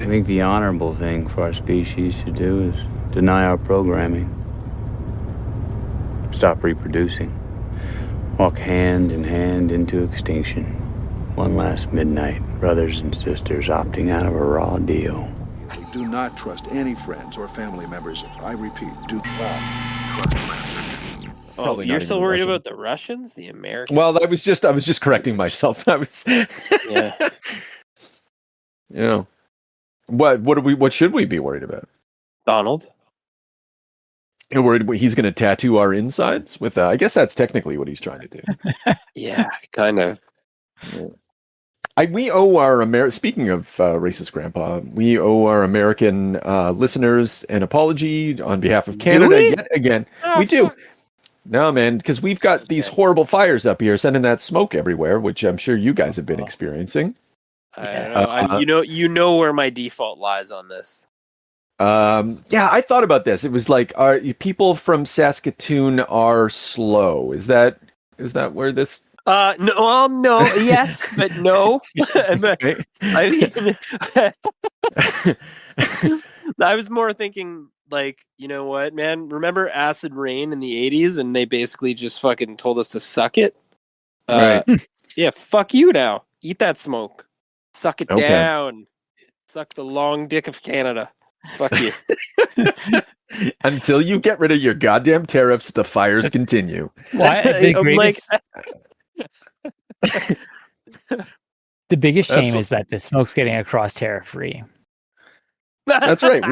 I think the honorable thing for our species to do is deny our programming. Stop reproducing. Walk hand in hand into extinction. One last midnight, brothers and sisters opting out of a raw deal. Do not trust any friends or family members. I repeat, do not trust friends. Oh, you're still worried about the Russians? The Americans? Well, I was just correcting myself. I was Yeah. Yeah. What should we be worried about? Donald? You're worried he's going to tattoo our insides with I guess that's technically what he's trying to do. Yeah, kind of. We owe our speaking of racist grandpa, we owe our American listeners an apology on behalf of Canada yet again. We do. No, man, because we've got these horrible fires up here sending that smoke everywhere, which I'm sure you guys have been experiencing. I don't know. You know where my default lies on this. Yeah, I thought about this. It was like, people from Saskatoon are slow. Is that where this? No, yes, but no. I mean, I was more thinking, like, you know what, man? Remember acid rain in the 80s, and they basically just fucking told us to suck it? Right. Yeah, fuck you now. Eat that smoke. Suck it down. Suck the long dick of Canada. Fuck you. Until you get rid of your goddamn tariffs, the fires continue. The biggest shame is that the smoke's getting across tariff free. That's right.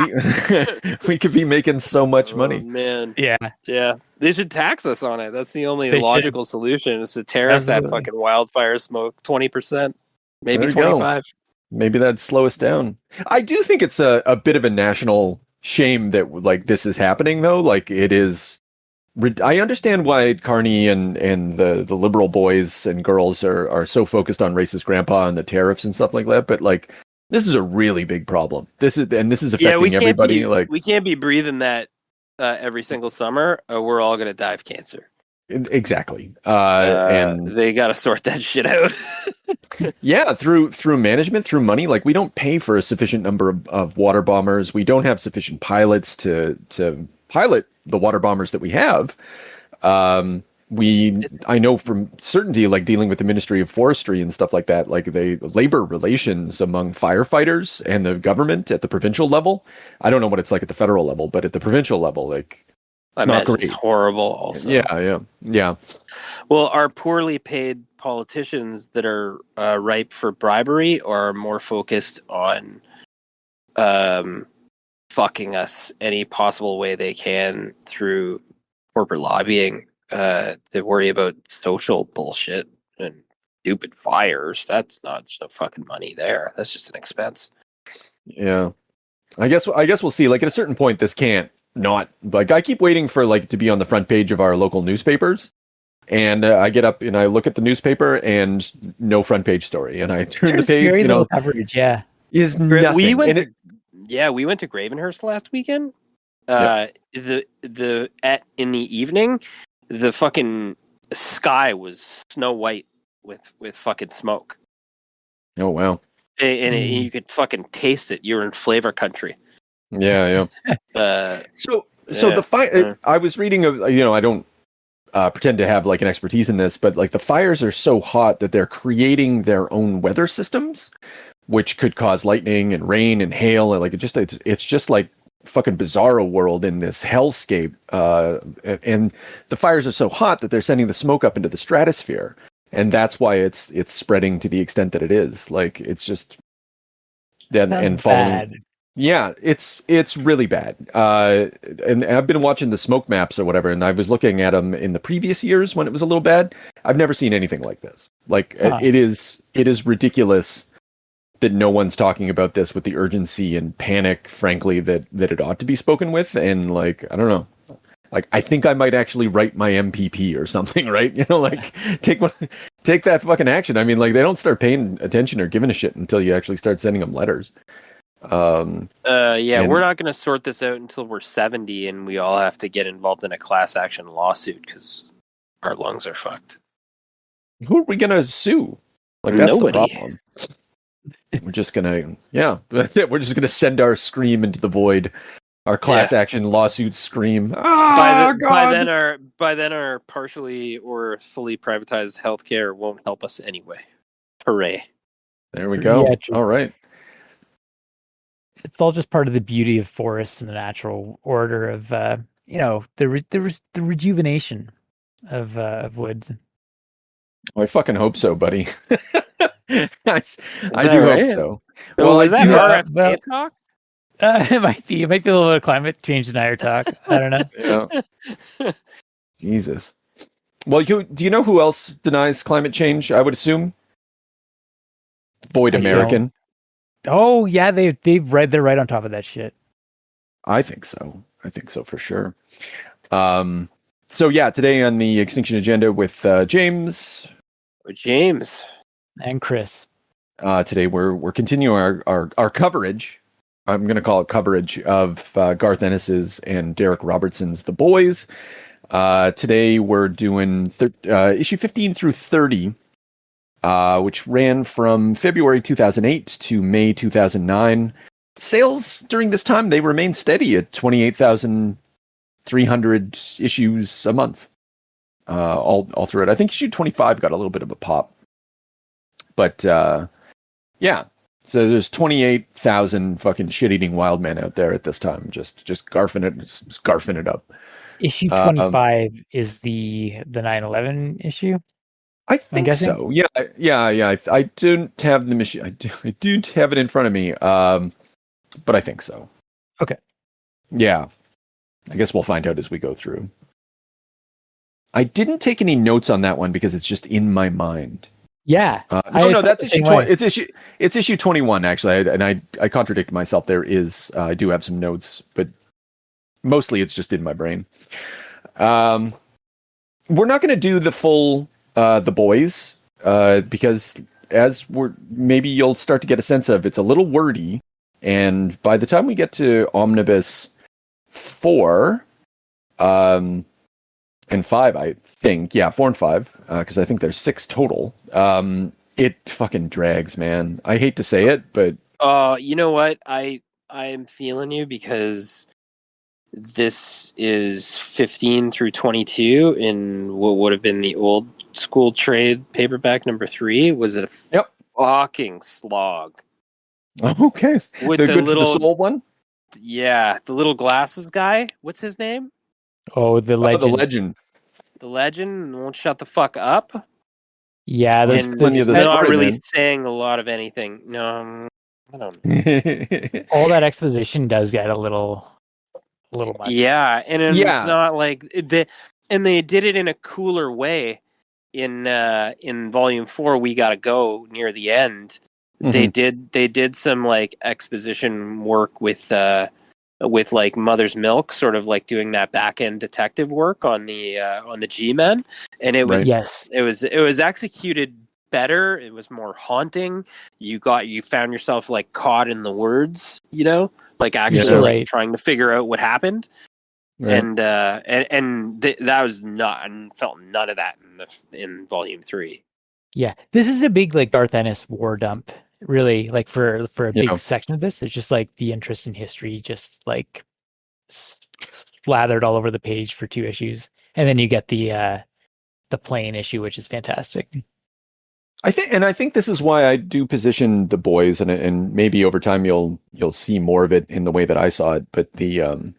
We could be making so much money. Man. Yeah. They should tax us on it. That's the only logical solution is to tariff that fucking wildfire smoke 20%, maybe 25%. Maybe that'd slow us down. I do think it's a bit of a national shame that like this is happening though. Like it is. I understand why Carney and the liberal boys and girls are so focused on racist grandpa and the tariffs and stuff like that. But like, this is a really big problem. This is affecting everybody. We can't be breathing that every single summer. We're all gonna die of cancer. Exactly. And they got to sort that shit out. Yeah, through management, through money. Like we don't pay for a sufficient number of water bombers. We don't have sufficient pilots to pilot the water bombers that we have. I know from certainty, like dealing with the Ministry of Forestry and stuff like that, like the labor relations among firefighters and the government at the provincial level. I don't know what it's like at the federal level, but at the provincial level, like it's not great. It's horrible also. Yeah. Well, our poorly paid politicians that are ripe for bribery are more focused on fucking us any possible way they can through corporate lobbying to worry about social bullshit and stupid fires. That's not no fucking money there. That's just an expense. Yeah. I guess we'll see. Like at a certain point, this can't not like I keep waiting for like to be on the front page of our local newspapers. And I get up and I look at the newspaper and no front page story. And I turn the page, very little coverage. Yeah. Is nothing. We went to Gravenhurst last weekend. In the evening, the fucking sky was snow white with fucking smoke. Oh wow! And you could fucking taste it. You're in flavor country. Yeah. So the fire. I was reading I don't pretend to have like an expertise in this, but like the fires are so hot that they're creating their own weather systems, which could cause lightning and rain and hail, and like it's just like fucking bizarro world in this hellscape. And the fires are so hot that they're sending the smoke up into the stratosphere, and that's why it's spreading to the extent that it is. Like it's just that and following. Bad. Yeah, it's really bad. And I've been watching the smoke maps or whatever, and I was looking at them in the previous years when it was a little bad. I've never seen anything like this. Like it is ridiculous that no one's talking about this with the urgency and panic, frankly, that it ought to be spoken with. And like, I don't know, like, I think I might actually write my MPP or something, right? Like take that fucking action. I mean, like they don't start paying attention or giving a shit until you actually start sending them letters. We're not going to sort this out until we're 70 and we all have to get involved in a class action lawsuit because our lungs are fucked. Who are we going to sue? Like that's Nobody. the problem. We're just gonna, that's it. We're just gonna send our scream into the void. Our class action lawsuit scream. By then our partially or fully privatized healthcare won't help us anyway. Hooray. There we go. Yeah, all right. It's all just part of the beauty of forests and the natural order of the rejuvenation of woods. Well, I fucking hope so, buddy. I do hope so. Well, is that RFK talk? It might be. It might be a little bit of climate change denier talk. I don't know. Yeah. Jesus. Well, do you know who else denies climate change? I would assume Void American. Oh yeah, they're right on top of that shit. I think so for sure. So yeah, today on the Extinction Agenda with James and Chris. Today we're continuing our coverage. I'm going to call it coverage of Garth Ennis's and Derek Robertson's The Boys. Today we're doing issue 15 through 30, which ran from February 2008 to May 2009. Sales during this time, they remained steady at 28,300 issues a month, all through it. I think issue 25 got a little bit of a pop. But, yeah. So there's 28,000 fucking shit-eating wild men out there at this time, just garfing it up. Issue 25 is the 9/11 issue. I think so. Yeah. I don't have the issue. I do have it in front of me. But I think so. Okay. Yeah. I guess we'll find out as we go through. I didn't take any notes on that one because it's just in my mind. Yeah. No, that's issue 20. It's issue 21 actually, and I contradicted myself. There is I do have some notes, but mostly it's just in my brain. We're not going to do the full The Boys because as maybe you'll start to get a sense of, it's a little wordy, and by the time we get to Omnibus 4 and 5, I think. Yeah, 4 and 5, because I think there's 6 total. It fucking drags, man. I hate to say it, but... You know what? I am feeling you, because this is 15 through 22 in what would have been the old school trade paperback number 3. Was it a fucking slog? Okay. With the little for the soul one? Yeah, the little glasses guy. What's his name? Oh, the legend. The legend won't shut the fuck up. Yeah, they're not really saying a lot of anything. No, I don't know. All that exposition does get a little much. Yeah, and it's not like and they did it in a cooler way. In volume 4, We Gotta Go, near the end. Mm-hmm. They did some like exposition work with like Mother's Milk, sort of like doing that back end detective work on the G-Men, and it was it was executed better. It was more haunting. You found yourself like caught in the words, like actually trying to figure out what happened. Right. And that was not, and felt none of that in volume 3. Yeah, this is a big like Garth Ennis war dump. Really, like for a big section of this, it's just like the interest in history, just like slathered all over the page for 2 issues, and then you get the plain issue, which is fantastic. I think this is why I do position The Boys, and maybe over time you'll see more of it in the way that I saw it. But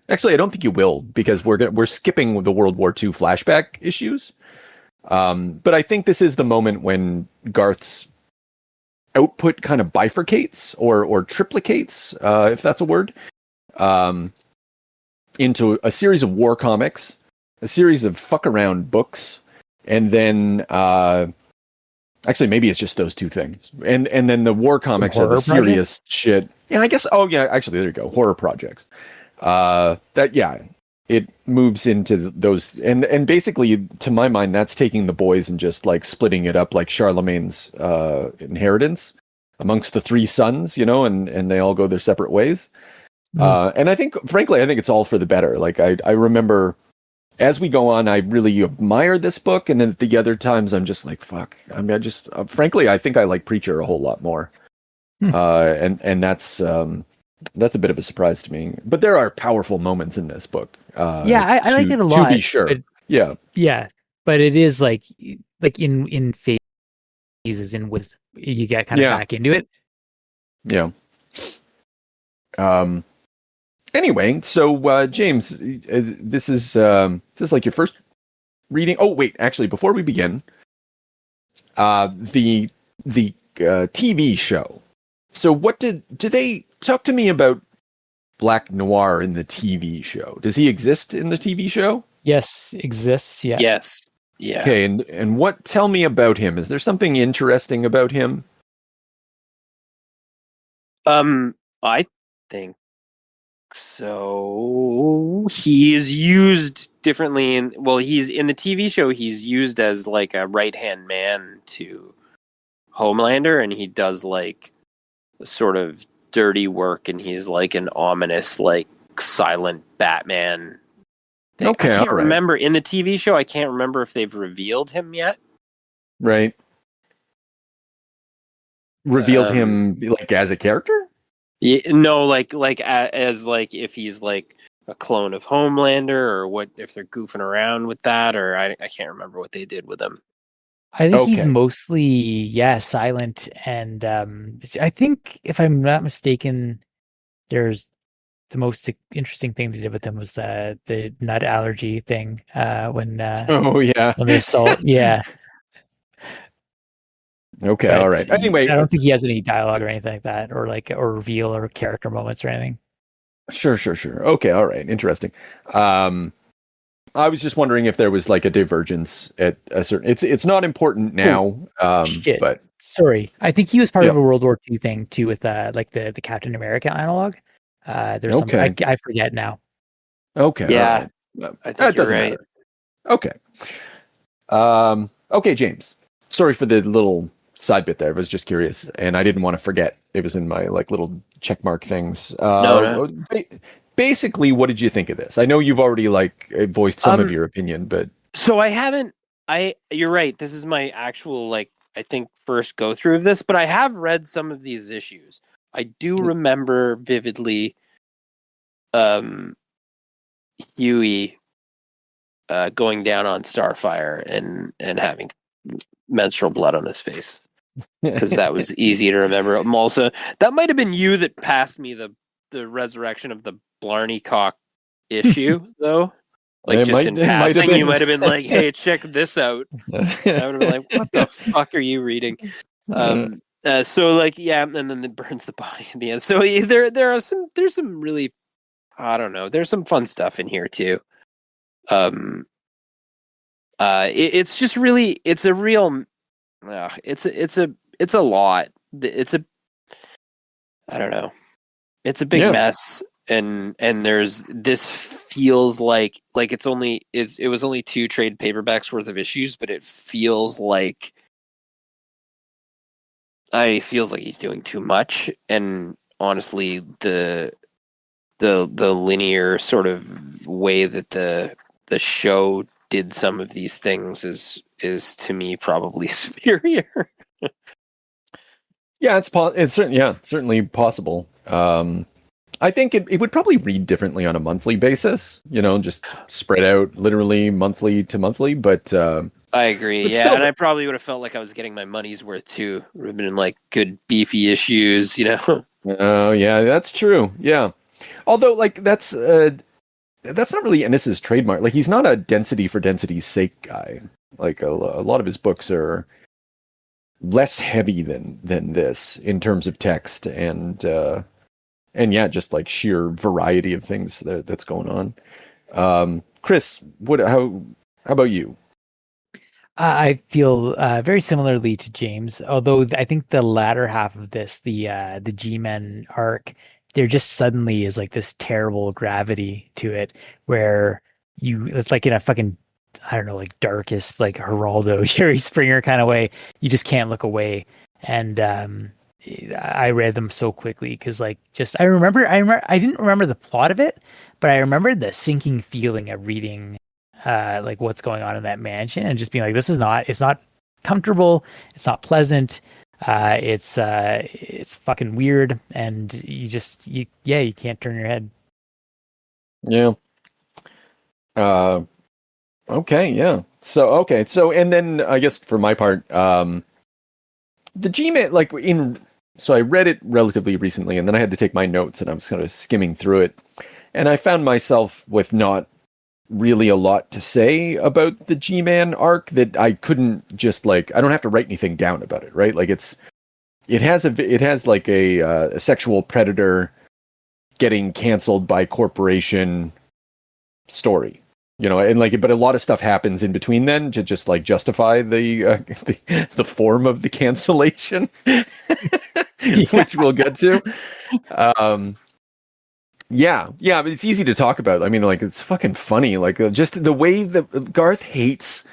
actually, I don't think you will, because we're skipping the World War II flashback issues. But I think this is the moment when Garth's output kind of bifurcates or triplicates, if that's a word, into a series of war comics, a series of fuck around books, and then actually maybe it's just those 2 things, and then the war comics are the serious shit. Yeah, I guess. Oh yeah, actually there you go, horror projects. It moves into those, and basically, to my mind, that's taking The Boys and just like splitting it up like Charlemagne's inheritance amongst the 3 sons, and they all go their separate ways. And I think, frankly, it's all for the better. Like I remember, as we go on, I really admire this book, and then at the other times, I'm just like, fuck. I mean, frankly, I think I like Preacher a whole lot more. And that's a bit of a surprise to me. But there are powerful moments in this book. Yeah, I liked it a lot. To be sure. But, yeah. But it is like in phases in which you get kind of back into it. Yeah. Anyway, so James, this is like your first reading. Oh wait, actually, before we begin, the TV show. So what did they talk to me about Black Noir in the TV show? Does he exist in the TV show? Yes, exists. Yeah. Yes. Yeah. Okay, and what? Tell me about him. Is there something interesting about him? I think so. He is used differently he's in the TV show. He's used as like a right-hand man to Homelander, and he does like sort of dirty work, and he's like an ominous, like silent Batman thing. Okay, I can't remember in the TV show. I can't remember if they've revealed him yet. Right. Revealed him like as a character? Yeah, no, like as like if he's like a clone of Homelander, or what, if they're goofing around with that, or I can't remember what they did with him. I think he's mostly silent, and I think if I'm not mistaken, there's the most interesting thing they did with him was the nut allergy thing when when they assault. Yeah. Okay, but all right. Anyway, I don't think he has any dialogue or anything like that, or reveal or character moments or anything. Sure. Okay, all right. Interesting. I was just wondering if there was like a divergence at a certain. It's not important now. Shit. But sorry, I think he was part of a World War II thing too, with like the Captain America analog. There's something I forget now. Okay. Yeah, I think you're right. Matter. Okay. Okay, James. Sorry for the little side bit there. I was just curious, and I didn't want to forget. It was in my like little checkmark things. No. Basically, what did you think of this? I know you've already like voiced some of your opinion, but so I haven't. You're right. This is my actual I think first go through of this, but I have read some of these issues. I do remember vividly, Huey, going down on Starfire and having menstrual blood on his face, because that was easy to remember. Also, that might have been you that passed me the resurrection of the Blarney Cock issue, though. Like, just in passing, you might have been like, "Hey, check this out." I would have been like, "What the fuck are you reading?" So like, and then it burns the body in the end. So there's some really, I don't know, there's some fun stuff in here too. It's just really, it's a real, it's a lot. I don't know. It's a big mess, and there's this feels like it was only 2 trade paperbacks worth of issues, but it feels like he's doing too much. And honestly, the linear sort of way that the show did some of these things is to me probably superior. Yeah, it's certainly possible. I think it would probably read differently on a monthly basis, just spread out literally monthly to monthly, but I agree. But yeah, still, and I probably would have felt like I was getting my money's worth too. It would have been like good beefy issues, Oh, yeah, that's true. Yeah. Although that's not really Ennis's trademark. Like, he's not a density for density's sake guy. Like a lot of his books are less heavy than this in terms of text and just like sheer variety of things that's going on. Chris, how about you? I feel very similarly to James, although I think the latter half of this, the G-Men arc, there just suddenly is like this terrible gravity to it, where it's like in a fucking, I don't know, like darkest, like Geraldo, Jerry Springer kind of way. You just can't look away. And I read them so quickly because I didn't remember the plot of it, but I remembered the sinking feeling of reading like what's going on in that mansion and just being like, it's not comfortable, it's not pleasant. It's fucking weird, and you can't turn your head. Yeah. Okay. Yeah. So and then I guess for my part, the G-Man so I read it relatively recently, and then I had to take my notes, and I was kind of skimming through it, and I found myself with not really a lot to say about the G-Man arc, that I couldn't just I don't have to write anything down about it, right? Like it has like a sexual predator getting canceled by corporation story, and but a lot of stuff happens in between then to just justify the form of the cancellation, which we'll get to. Yeah, but it's easy to talk about. I mean, it's fucking funny. Just the way that Garth hates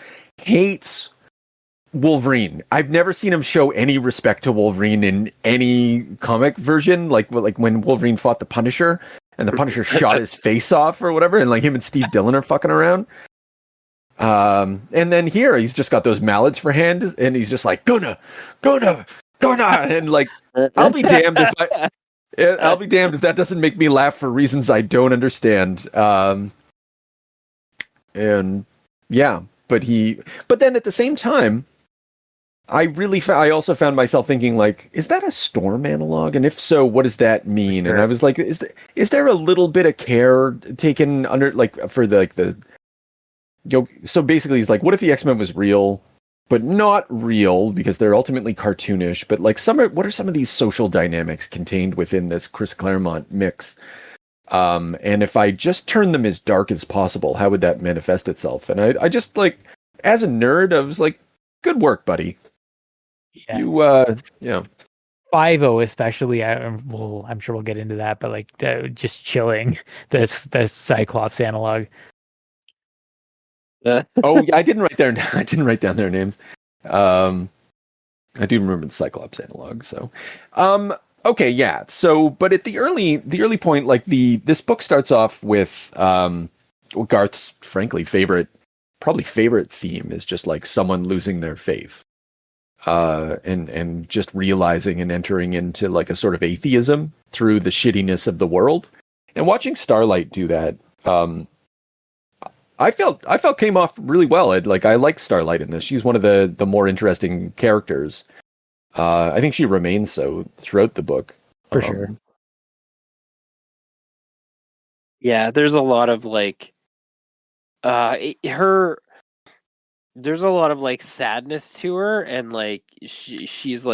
Wolverine. I've never seen him show any respect to Wolverine in any comic version. Like when Wolverine fought the Punisher, and the Punisher shot his face off or whatever, and him and Steve Dillon are fucking around. And then here he's just got those mallets for hands, and he's just like gonna, and I'll be damned if that doesn't make me laugh for reasons I don't understand. And yeah, but then at the same time, I also found myself thinking, is that a Storm analog? And if so, what does that mean? Sure. And I was like, is there a little bit of care taken under, for so basically he's like, what if the X-Men was real, but not real because they're ultimately cartoonish, but what are some of these social dynamics contained within this Chris Claremont mix? And if I just turn them as dark as possible, how would that manifest itself? And I just as a nerd, I was like, good work, buddy. Yeah. You 5-0 especially, I'm sure we'll get into that, but just chilling the Cyclops analog. Oh, I didn't write down their names. I do remember the Cyclops analog. So, okay, yeah. So, but at the early point, this book starts off with Garth's frankly favorite theme is just someone losing their faith, and just realizing and entering into a sort of atheism through the shittiness of the world. And watching Starlight do that, I felt came off really well. I like Starlight in this. She's one of the more interesting characters. I think she remains so throughout the book. For sure. Yeah, there's a lot of there's a lot of sadness to her, and she's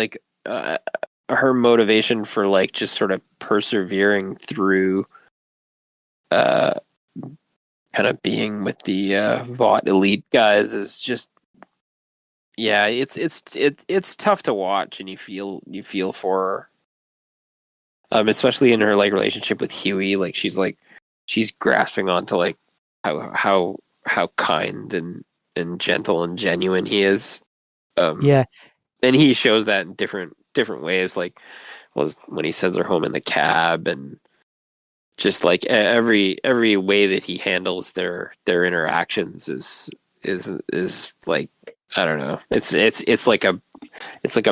her motivation for just sort of persevering through kind of being with the Vought elite guys is just, yeah, it's tough to watch, and you feel for her, especially in her relationship with Huey. She's grasping onto how kind and gentle and genuine he is. Yeah, and he shows that in different ways, when he sends her home in the cab, and just every way that he handles their interactions is I don't know. It's like a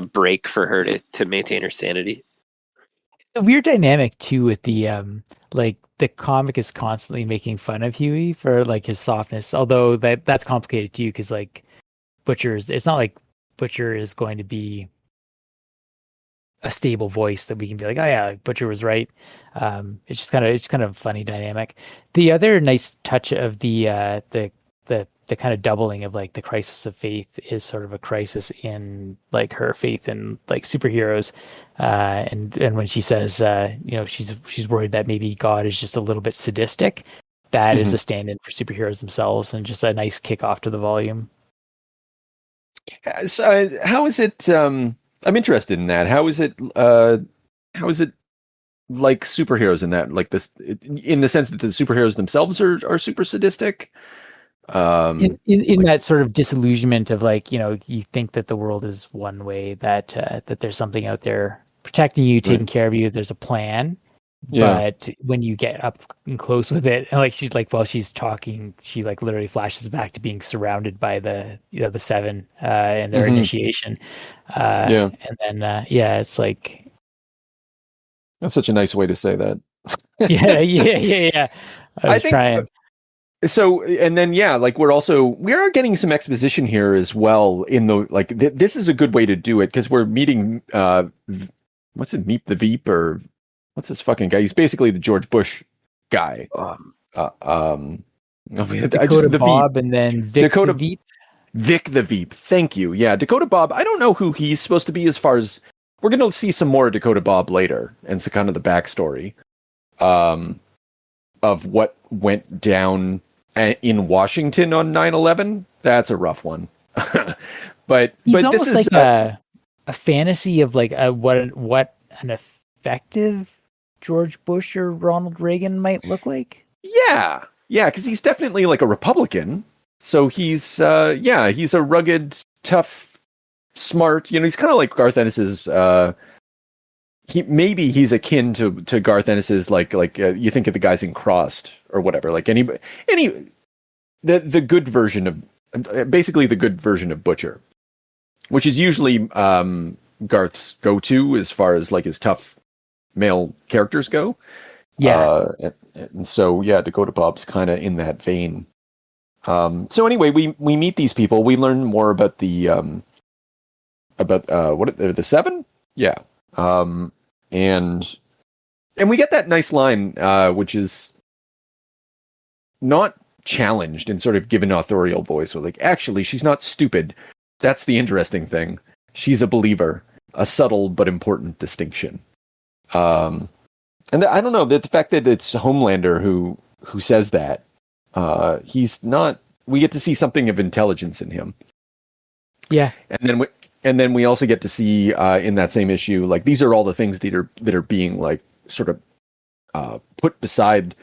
break for her to maintain her sanity. A weird dynamic too with the the comic is constantly making fun of Huey for his softness, although that's complicated too, because it's not like Butcher is going to be a stable voice that we can be oh yeah, Butcher was right. It's kind of a funny dynamic. The other nice touch of the kind of doubling of the crisis of faith is sort of a crisis in her faith in superheroes, and when she says she's worried that maybe God is just a little bit sadistic. That is a stand-in for superheroes themselves, and just a nice kick off to the volume. So, how is it? I'm interested in that. How is it like superheroes in that? This, in the sense that the superheroes themselves are super sadistic? In that sort of disillusionment of you think that the world is one way, that there's something out there protecting you, taking care of you, there's a plan, But when you get up and close with it, and like she's like while she's talking, she like literally flashes back to being surrounded by the the seven and their initiation. And then it's like that's such a nice way to say that. yeah. I think trying. So, and then like we are getting some exposition here as well. In the like, this is a good way to do it because we're meeting what's it, Meep the Veep, or what's this fucking guy? He's basically the George Bush guy. Dakota Bob, and then Vic the Veep. Vic the Veep. Thank you. Yeah, Dakota Bob. I don't know who he's supposed to be. As far as we're going to see some more Dakota Bob later, and so kind of the backstory of what went down in Washington on 9/11. That's a rough one. but this is like a fantasy of like what an effective George Bush or Ronald Reagan might look like. Yeah, because he's definitely like a Republican. So he's he's a rugged, tough, smart. He's kind of like Garth Ennis's. He's akin to Garth Ennis's like you think of the guys in Crossed or whatever. Like the good version of basically the good version of Butcher, which is usually Garth's go-to as far as like his tough male characters go. Yeah. And so Dakota Bob's kind of in that vein. So anyway, we meet these people. We learn more about the the seven. Yeah. And we get that nice line, which is not challenged and sort of given authorial voice. So like, actually, she's not stupid. That's the interesting thing. She's a believer, a subtle but important distinction. And I don't know, the fact that it's Homelander who says that, he's not. We get to see something of intelligence in him. Yeah, and then we also get to see in that same issue, like these are all the things that are being like sort of put beside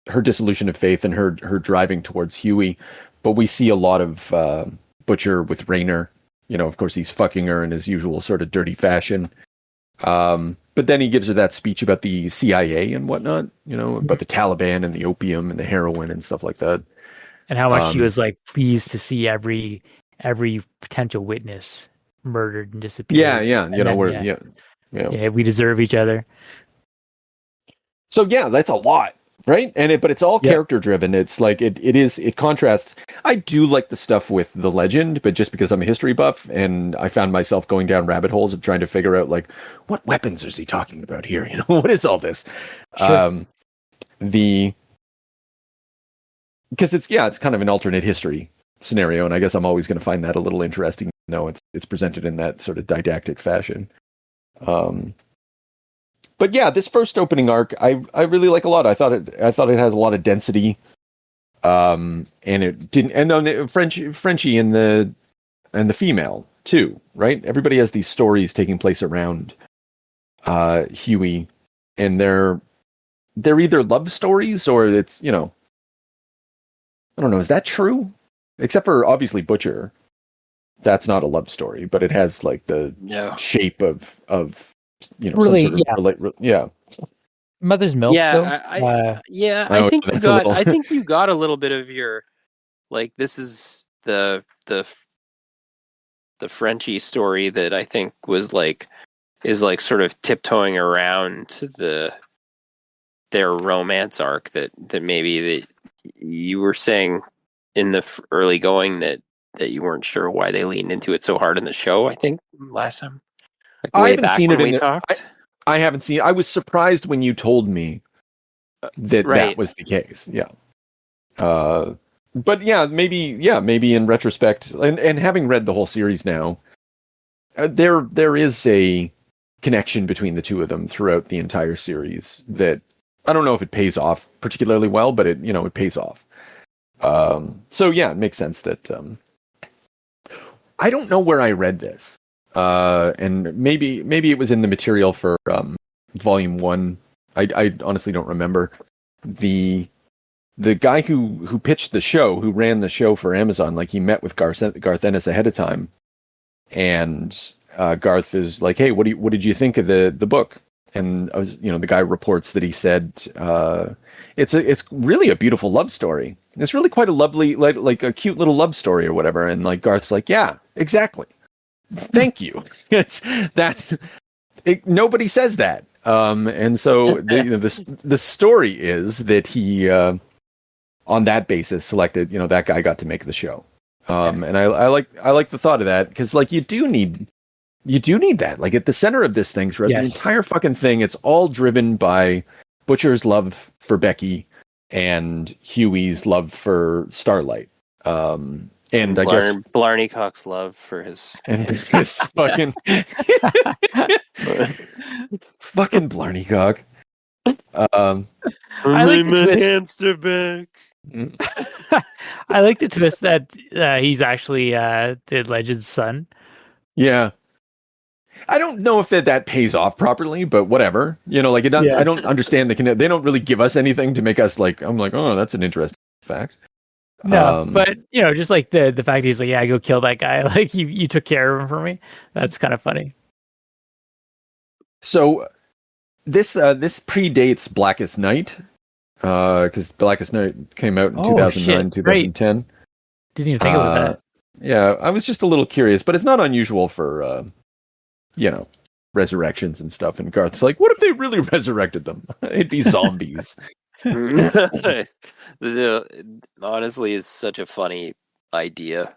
her dissolution of faith and her driving towards Huey. But we see a lot of Butcher with Rayner. Of course, he's fucking her in his usual sort of dirty fashion. But then he gives her that speech about the CIA and whatnot, about the Taliban and the opium and the heroin and stuff like that. And how much she was like pleased to see every potential witness murdered and disappeared. Yeah. We deserve each other. So that's a lot, right? But it's all character driven. It's like it contrasts. I do like the stuff with the legend, but just because I'm a history buff and I found myself going down rabbit holes of trying to figure out like what weapons is he talking about here? What is all this? Sure. Because it's kind of an alternate history scenario, and I guess I'm always going to find that a little interesting. No, it's presented in that sort of didactic fashion. But this first opening arc, I really like a lot. I thought it has a lot of density, and it didn't. And then Frenchie and the female too, right? Everybody has these stories taking place around Huey, and they're either love stories or it's I don't know. Is that true? Except for obviously Butcher, that's not a love story, but it has like the shape of really, some sort of Mother's Milk. I think you got a little bit of your like. This is the Frenchie story that I think is sort of tiptoeing around their romance arc that maybe that you were saying in the early going that you weren't sure why they leaned into it so hard in the show. I think last time. I haven't seen it in the talked. I haven't seen. I was surprised when you told me that that was the case. Yeah. But maybe in retrospect, and having read the whole series now, there is a connection between the two of them throughout the entire series that I don't know if it pays off particularly well, but it pays off. So it makes sense that I don't know where I read this. And maybe it was in the material for volume 1. I honestly don't remember. The guy who pitched the show, who ran the show for Amazon, like he met with Garth Ennis ahead of time, and Garth is like, "Hey, what did you think of the book?" and the guy reports that he said it's really a beautiful love story. It's really quite a lovely, like a cute little love story or whatever. And like Garth's like, yeah, exactly. Thank you. Nobody says that. And so the story is that he on that basis selected, that guy got to make the show. And I like the thought of that, because like you do need that, like at the center of this thing throughout the entire fucking thing. It's all driven by Butcher's love for Becky and Huey's love for Starlight. And I guess Blarney Cox's love for his fucking fucking Blarney Cock. I like the twist. Hamster back. I like the twist that he's actually the Legend's son. Yeah. I don't know if that pays off properly, but whatever. Like I don't understand they don't really give us anything to make us like, I'm like, oh, that's an interesting fact. No, but just like the fact he's like, yeah, go kill that guy. Like you took care of him for me. That's kind of funny. So this predates Blackest Night, because Blackest Night came out in 2009, 2010. Right. Didn't even think about that. Yeah, I was just a little curious, but it's not unusual for resurrections and stuff. And Garth's like, what if they really resurrected them? It'd be zombies. Honestly, is such a funny idea,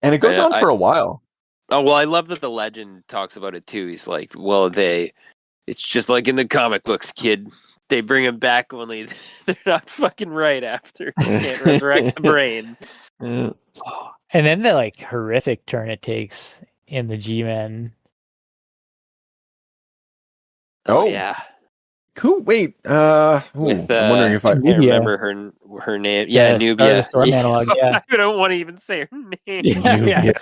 and it goes on for a while. Oh well, I love that the Legend talks about it too. He's like, well, it's just like in the comic books, kid. They bring him back, only they're not fucking right after. They can't resurrect the brain. And then the like horrific turn it takes in the G-Men. Oh yeah. Who? Wait. I'm wondering if I remember her name. Yeah, Nubia. Storm analog, yeah. I don't want to even say her name. Yeah.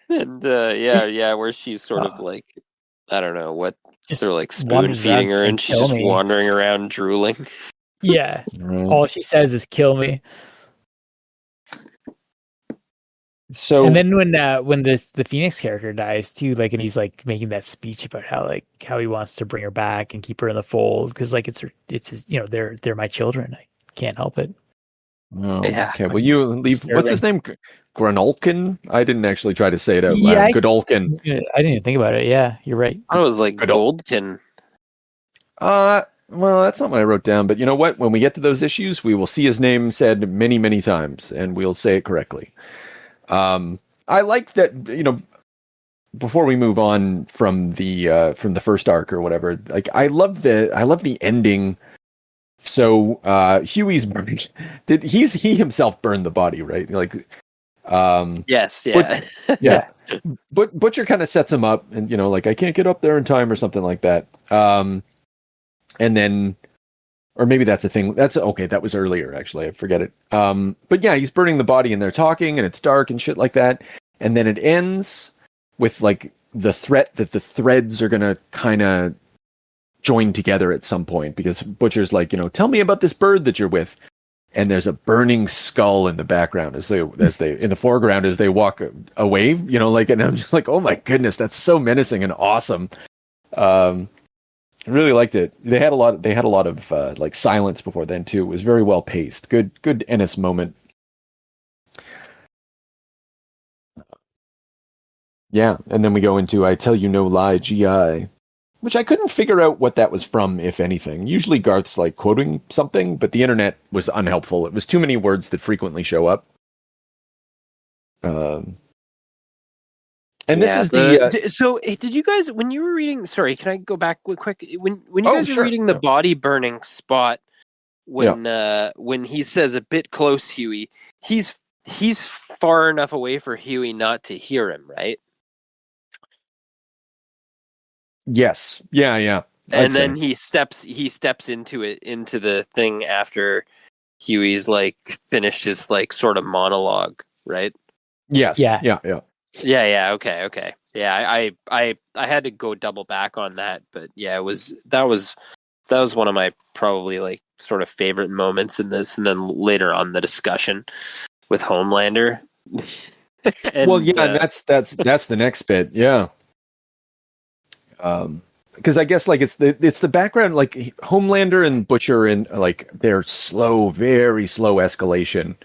And where she's sort of like, I don't know what, just they're like spoon feeding her, and she's just wandering around drooling. Yeah. All she says is "kill me." So, and then when the Phoenix character dies too, like, and he's like making that speech about how he wants to bring her back and keep her in the fold, because like it's his, they're my children. I can't help it. Oh, yeah. Okay. Well, you leave. What's his name? Granolkin? I didn't actually try to say it out loud. Godolkin. I didn't even think about it. Yeah, you're right. I was like Goldkin. Well, that's not what I wrote down. But you know what? When we get to those issues, we will see his name said many, many times, and we'll say it correctly. I like that, before we move on from the first arc or whatever, like I love the ending. So Huey's burned. He himself burned the body, right? Like yes, yeah. Yeah. But Butcher kind of sets him up, and like, I can't get up there in time or something like that. And then, or maybe that's a thing. That's okay. That was earlier, actually. I forget it. But yeah, he's burning the body, and they're talking, and it's dark and shit like that. And then it ends with like the threat that the threads are gonna kind of join together at some point, because Butcher's like, tell me about this bird that you're with. And there's a burning skull in the background as they in the foreground as they walk away. And I'm just like, oh my goodness, that's so menacing and awesome. I really liked it. They had a lot of like silence before then too. It was very well paced. Good Ennis moment. Yeah, and then we go into I Tell You No Lie, GI, which I couldn't figure out what that was from, if anything. Usually Garth's like quoting something, but the internet was unhelpful. It was too many words that frequently show up. And this is so did you guys, when you were reading, sorry, can I go back quick? When you guys were reading the body burning spot, when he says a bit close, Huey, he's far enough away for Huey not to hear him, right? Yes. Yeah. And then he steps into the thing after Huey's like finished his like sort of monologue, right? Yes. Yeah. Yeah. Okay. Yeah, I had to go double back on that, but yeah, that was one of my probably like sort of favorite moments in this, and then later on the discussion with Homelander. And, well, yeah, and that's the next bit, yeah. Because I guess like it's the background, like Homelander and Butcher, and like their very slow escalation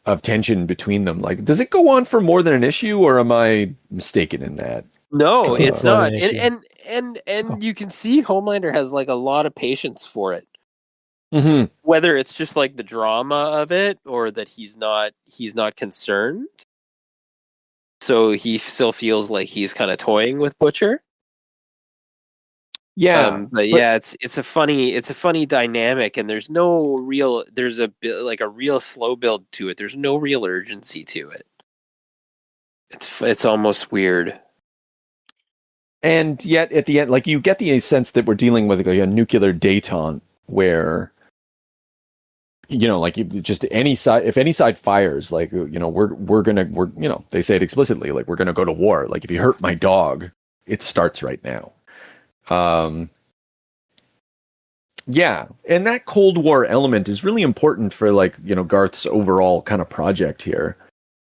of tension between them. Like, does it go on for more than an issue, or am I mistaken in that? no, it's more than not. an issue. And you can see Homelander has like a lot of patience for it. Mm-hmm. Whether it's just like the drama of it, or that he's not concerned, so he still feels like he's kind of toying with Butcher. Yeah, but yeah, it's a funny dynamic, and there's a bit like a real slow build to it. There's no real urgency to it. It's almost weird. and yet at the end, like you get the sense that we're dealing with like a nuclear détente where, you know, like just any side, if any side fires, like, you know, we're you know, they say it explicitly, like we're gonna go to war. Like if you hurt my dog, it starts right now. Yeah, and that Cold War element is really important for, like, you know, Garth's overall kind of project here.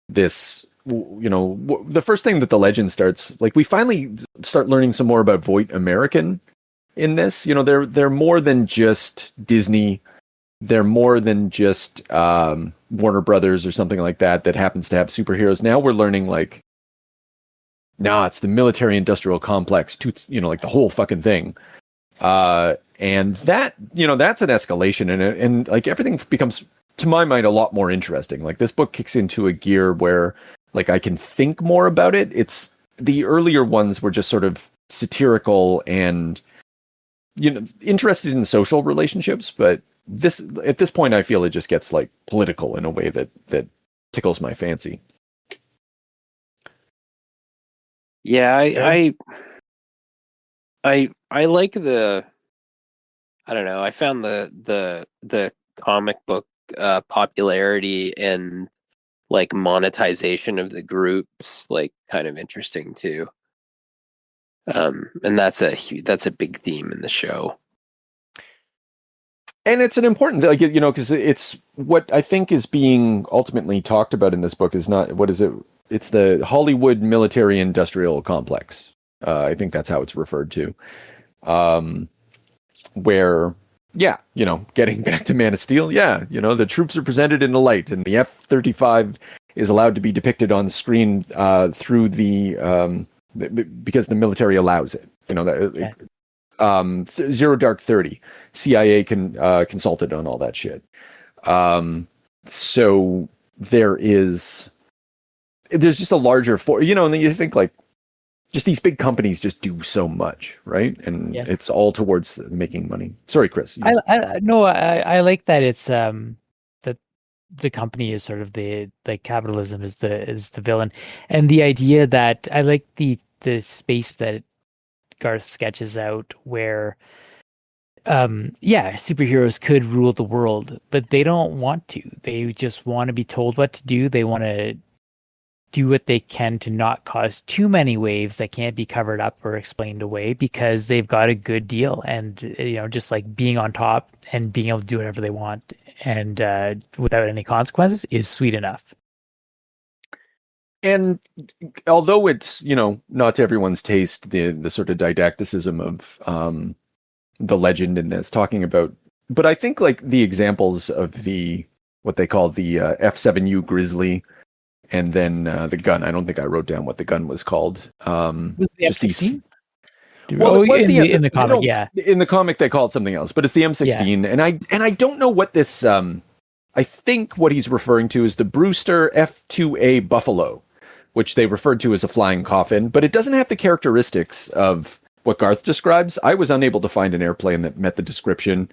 This, you know, the first thing that the legend starts, like we finally start learning some more about Voight American in this. You know, they're more than just Disney. They're more than just Warner Brothers or something like that happens to have superheroes. Now we're learning, like, it's the military industrial complex, you know, like the whole fucking thing. And that, you know, that's an escalation in it. And like everything becomes, to my mind, a lot more interesting. Like this book kicks into a gear where like I can think more about it. It's the earlier ones were just sort of satirical and, you know, interested in social relationships. But this, at this point, I feel it just gets like political in a way that tickles my fancy. Yeah, I like the, I don't know. I found the comic book popularity and like monetization of the groups like kind of interesting too. And that's a big theme in the show. And it's an important, like, you know, because it's what I think is being ultimately talked about in this book is not, what is it? It's the Hollywood military industrial complex. I think that's how it's referred to. Where, yeah, you know, getting back to Man of Steel, yeah, you know, the troops are presented in the light, and the F-35 is allowed to be depicted on screen through because the military allows it. You know, that Zero Dark 30, CIA consulted on all that shit. So there's just a larger you know, and then you think like, just these big companies just do so much, right? And it's all towards making money. Sorry, Chris. I like that it's that the company is sort of the, like, capitalism is the villain, and the idea that I like the space that Garth sketches out where superheroes could rule the world, but they don't want to. They just want to be told what to do. They want to do what they can to not cause too many waves that can't be covered up or explained away, because they've got a good deal, and, you know, just like being on top and being able to do whatever they want and without any consequences is sweet enough. And although it's, you know, not to everyone's taste, the sort of didacticism of the legend in this, talking about, but I think like the examples of what they call the F7U Grizzly, and then the gun. I don't think I wrote down what the gun was called. Was the just F16? Well, it was in the comic, yeah. In the comic, they call it something else, but it's the M16. Yeah. And I don't know what this. I think what he's referring to is the Brewster F2A Buffalo, which they referred to as a flying coffin, but it doesn't have the characteristics of what Garth describes. I was unable to find an airplane that met the description.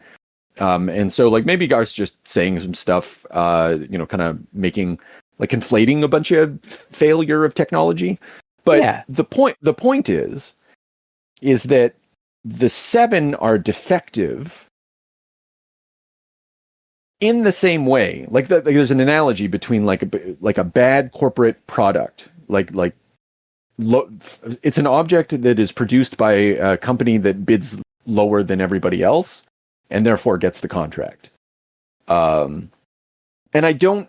And so, like, maybe Garth's just saying some stuff, you know, kind of making, like, conflating a bunch of failure of technology. But the point is that the 7 are defective in the same way. Like, there's an analogy between like a bad corporate product, it's an object that is produced by a company that bids lower than everybody else, and therefore gets the contract. And I don't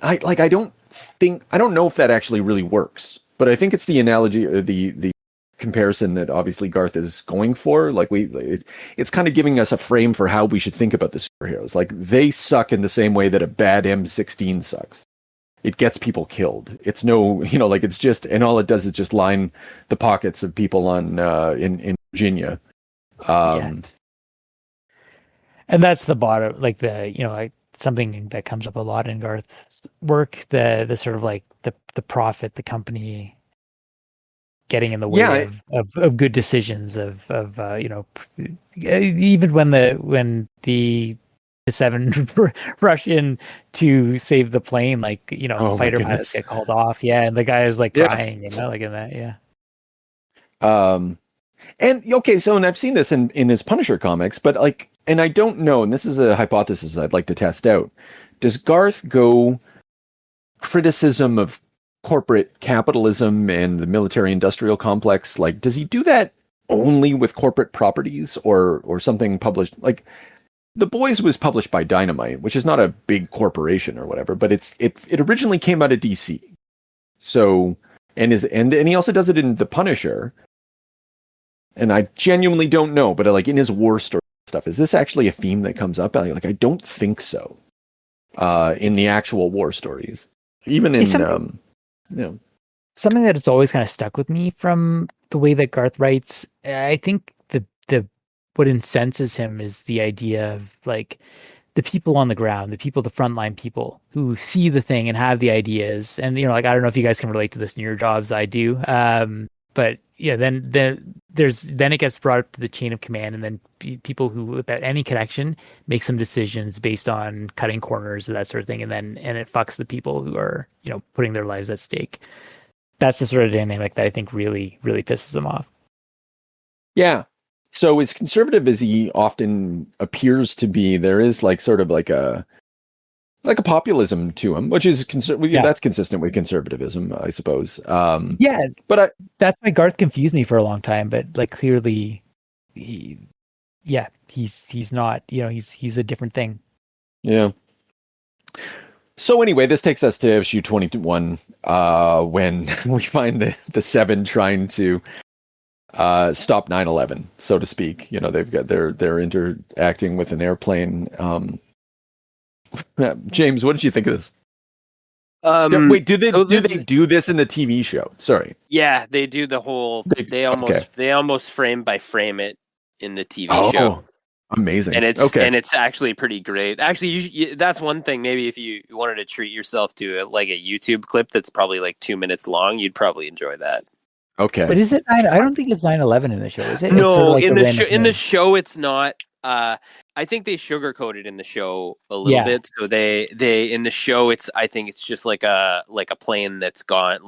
don't know if that actually really works, but I think it's the analogy or the comparison that obviously Garth is going for. Like it's kind of giving us a frame for how we should think about the superheroes. Like they suck in the same way that a bad M16 sucks. It gets people killed. It's no, like it's just, and all it does is just line the pockets of people on in Virginia. And that's the bottom, like like something that comes up a lot in Garth's work, the sort of like the profit, the company getting in the way of good decisions of even when the seven rush in to save the plane, like fighter pilots get called off, and the guy is like crying, like in that, and okay, so and I've seen this in his Punisher comics, but like, and I don't know, and this is a hypothesis I'd like to test out. Does Garth go criticism of corporate capitalism and the military-industrial complex? Like, does he do that only with corporate properties or something published? Like, The Boys was published by Dynamite, which is not a big corporation or whatever, but it originally came out of DC. So, and he also does it in The Punisher. And I genuinely don't know, but like in his war story stuff, is this actually a theme that comes up? Like, I don't think so. In the actual war stories, even in something that it's always kind of stuck with me from the way that Garth writes. I think the what incenses him is the idea of like the people on the ground, the frontline people who see the thing and have the ideas. And like I don't know if you guys can relate to this in your jobs. I do. But then it gets brought up to the chain of command, and then people who, without any connection, make some decisions based on cutting corners or that sort of thing, and it fucks the people who are putting their lives at stake. That's the sort of dynamic that I think really, really pisses them off. Yeah. So as conservative as he often appears to be, there is like sort of like a populism to him, which is that's consistent with conservatism, I suppose. But that's why Garth confused me for a long time. But like clearly, he's not. He's a different thing. Yeah. So anyway, this takes us to issue 21, when we find the Seven trying to stop 9/11, so to speak. They're interacting with an airplane. James, what did you think of this? Wait, do they do this in the TV show? Sorry. Yeah, they do the whole. They almost frame by frame it in the TV show. Amazing. And it's actually pretty great. Actually, that's one thing. Maybe if you wanted to treat yourself to a YouTube clip that's probably like 2 minutes long, you'd probably enjoy that. Okay. But is it? I don't think it's 9/11 in the show. Is it? No, sort of like in the show it's not. I think they sugarcoat it in the show a little bit. So they in the show I think it's just like a plane that's gone,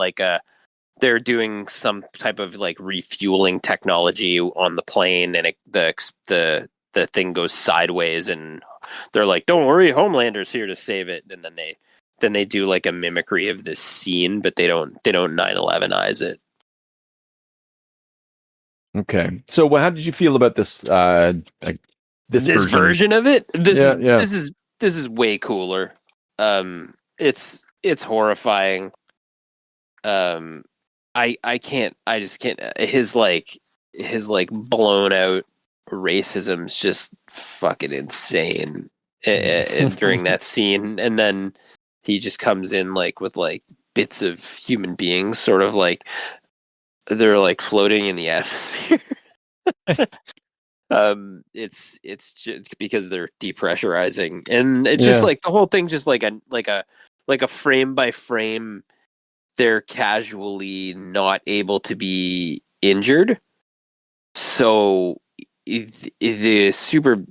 they're doing some type of like refueling technology on the plane, and the thing goes sideways, and they're like, "Don't worry, Homelander's here to save it." And then they do like a mimicry of this scene, but they don't 9/11ize it. Okay. So how did you feel about this this version of it? This is way cooler. It's horrifying. I just can't. His blown out racism's just fucking insane during that scene, and then he just comes in with bits of human beings, sort of like they're floating in the atmosphere. It's just because they're depressurizing, and it's just the whole thing, just like a frame by frame, they're casually not able to be injured. So the super,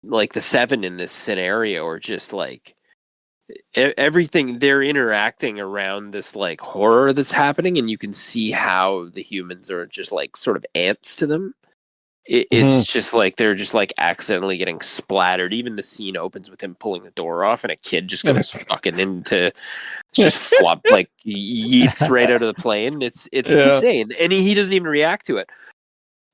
the Seven in this scenario are just everything, they're interacting around this horror that's happening, and you can see how the humans are just sort of ants to them. It's just they're just accidentally getting splattered. Even the scene opens with him pulling the door off, and a kid just goes fucking into, just flop, yeets right out of the plane. It's insane, and he doesn't even react to it.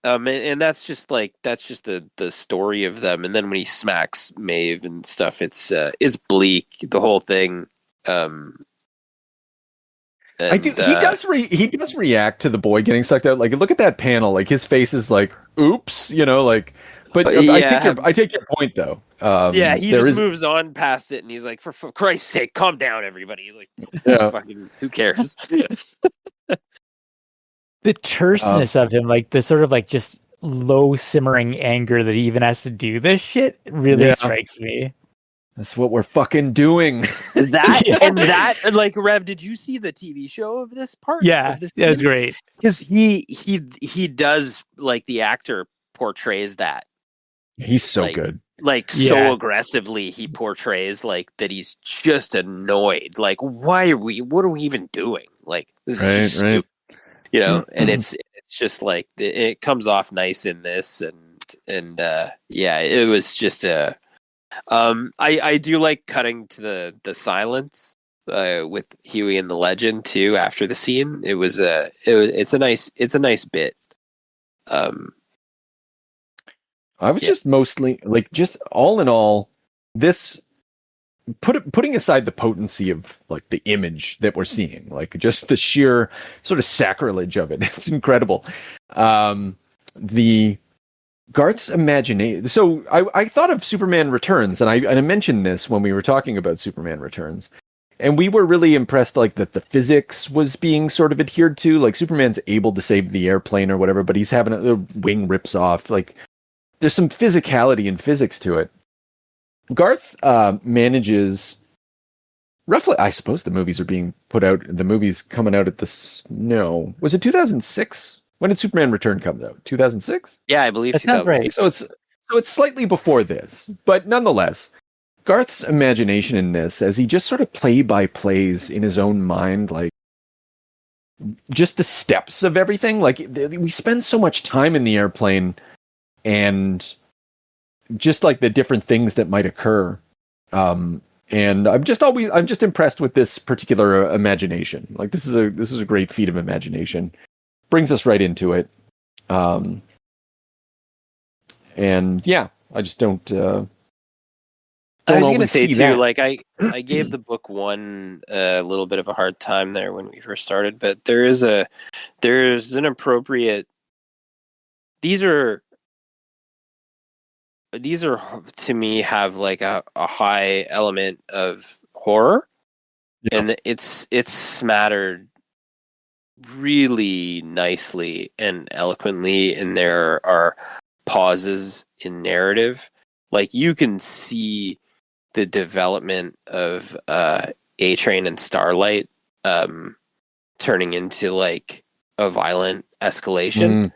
And that's just the story of them. And then when he smacks Maeve and stuff, it's bleak. The whole thing. I do. He does react to the boy getting sucked out. Like, look at that panel. Like, his face is like, "Oops," like. But I take your point though. He just moves on past it, and he's like, "For Christ's sake, calm down, everybody!" Like, fucking, who cares? The terseness of him, like the sort of like just low simmering anger that he even has to do this shit, really strikes me. That's what we're fucking doing. That like, Rev, did you see the TV show of this part? Yeah, that was great because he does, like, the actor portrays that. He's so good. Like, so aggressively he portrays, like, that he's just annoyed. Like, what are we even doing? Like, this is just stupid, and it's just like, it comes off nice in this, and it was just I do like cutting to the silence with Huey and the legend too after the scene. It's a nice bit. I was just mostly like, just all in all, this putting aside the potency of like the image that we're seeing, like just the sheer sort of sacrilege of it. It's incredible. The Garth's imagination. So I thought of Superman Returns, and I mentioned this when we were talking about Superman Returns. And we were really impressed, like, that the physics was being sort of adhered to. Like, Superman's able to save the airplane or whatever, but he's having a wing rips off. Like, there's some physicality and physics to it. Garth manages roughly. I suppose the movies are being put out. The movies coming out at this. No, was it 2006? When did Superman Return come out? 2006? Yeah, I believe 2006. Right. So it's slightly before this, but nonetheless, Garth's imagination in this, as he just sort of play-by-plays in his own mind, like just the steps of everything. Like, we spend so much time in the airplane, and just like the different things that might occur. And I'm just impressed with this particular imagination. Like, this is a great feat of imagination. Brings us right into it. And yeah, I just don't I was going to say too, that. Like, I gave the book one a little bit of a hard time there when we first started, but there's an appropriate. These are to me have like a high element of horror, and it's smattered really nicely and eloquently, and there are pauses in narrative. Like, you can see the development of A-Train and Starlight turning into like a violent escalation.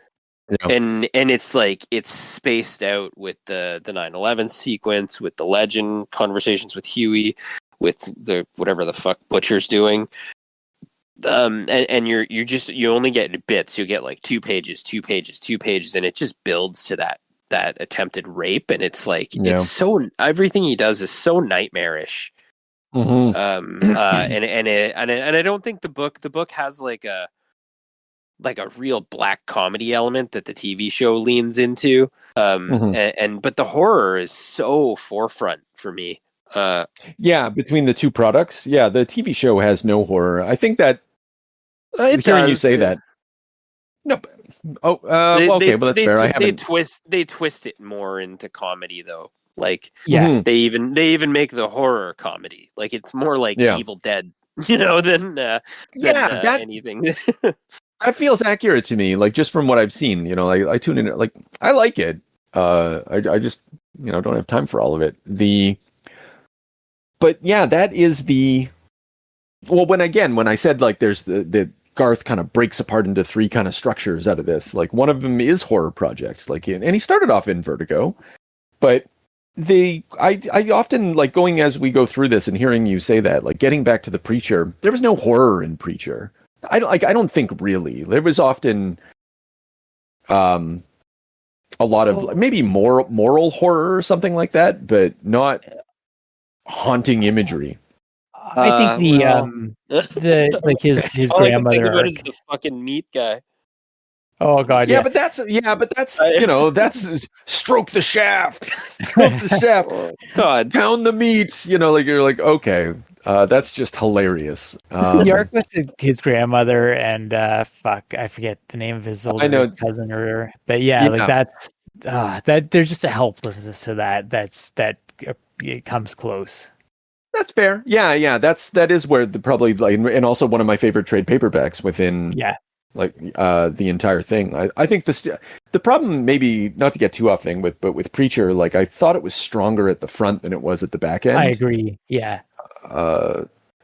And it's like, it's spaced out with the 9/11 sequence, with the legend conversations with Huey, with the whatever the fuck Butcher's doing. And you only get bits. You get like 2 pages, and it just builds to that attempted rape, and it's like, it's so, everything he does is so nightmarish. And I don't think the book has like a real black comedy element that the TV show leans into. But the horror is so forefront for me. Between the two products, the TV show has no horror. I think that hearing you say that. No. Okay, but that's fair. They twist it more into comedy though. Like, they even make the horror comedy. Like, it's more like Evil Dead, than anything. That feels accurate to me. Like, just from what I've seen, I tune in. Like, I like it. I just don't have time for all of it. But that is the. Well, when I said like there's the Garth kind of breaks apart into 3 kind of structures out of this. Like, one of them is horror projects. Like, and he started off in Vertigo, but I often like going as we go through this and hearing you say that, like, getting back to the Preacher, there was no horror in Preacher. I don't think really. There was often a lot of maybe moral horror or something like that, but not haunting imagery. I think the like his grandmother. All I can think about is the fucking meat guy. Oh god, but that's that's stroke the shaft, stroke the shaft. God, pound the meat. Like, you're like, okay, That's just hilarious. The arc with his grandmother and fuck, I forget the name of his older cousin or, but yeah, like that's that there's just a helplessness to that it comes close. That's fair. Yeah. That is where probably like, and also one of my favorite trade paperbacks within like the entire thing. I think the problem, maybe not to get too off thing but with Preacher, like I thought it was stronger at the front than it was at the back end. I agree. Yeah.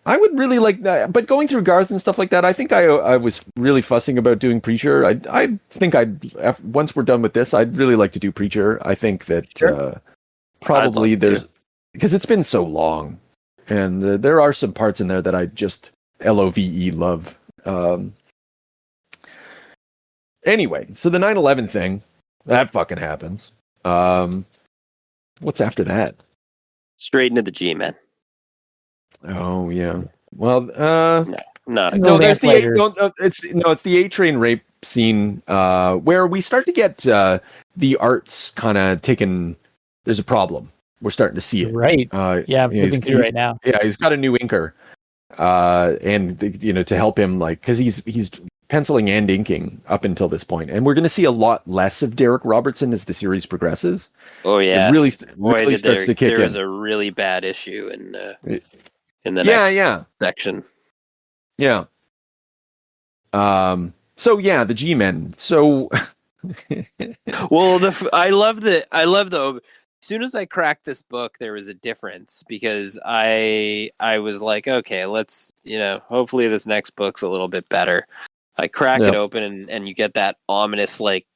I would really like that, but going through Garth and stuff like that, I think I was really fussing about doing Preacher. I think once we're done with this, I'd really like to do Preacher. I think that probably there's, because it's been so long, and there are some parts in there that I just love. Anyway, so the 9/11 thing, that fucking happens. What's after that? Straight into the G-men. Oh yeah. Well, no, there's it's the A Train rape scene where we start to get the arts kind of taken. There's a problem. We're starting to see it. Right. I'm flipping through right now. Yeah, he's got a new inker, and to help him, like, because he's penciling and inking up until this point, and we're going to see a lot less of Derek Robertson as the series progresses. Oh yeah, it really starts to kick in. There was a really bad issue in the next section. Yeah. So yeah, the G-men. So well, I love the as soon as I cracked this book, there was a difference because I was like, okay, let's, hopefully this next book's a little bit better. I crack it open and you get that ominous, like,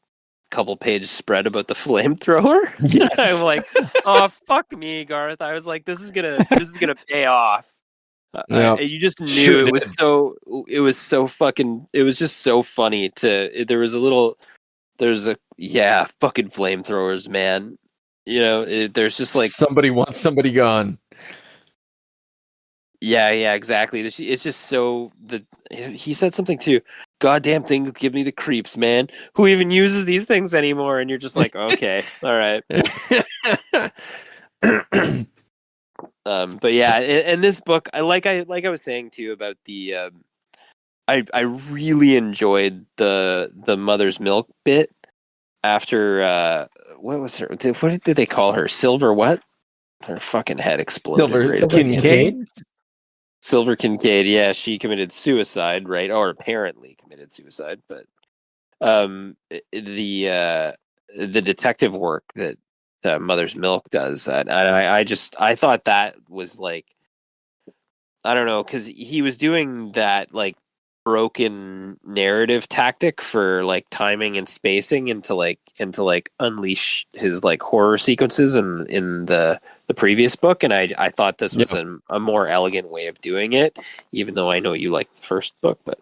couple page spread about the flamethrower. Yes. I'm like, oh fuck me, Garth. I was like, this is gonna pay off. You just knew it was just so funny there's fucking flamethrowers, man. There's just like somebody wants somebody gone. Yeah, exactly. It's just so he said something too. Goddamn things give me the creeps, man. Who even uses these things anymore? And you're just like, okay, all right. But yeah, in this book, I was saying to you about the I really enjoyed the mother's milk bit after what was her? What did they call her? Silver what? Her fucking head exploded. Silver Kincaid. Silver Kincaid, yeah, she committed suicide, right? Or apparently committed suicide, but the detective work that Mother's Milk does, I thought that was like, I don't know, because he was doing that like broken narrative tactic for like timing and spacing and to unleash his like horror sequences in the previous book, and I thought this was a more elegant way of doing it, even though I know you like the first book, but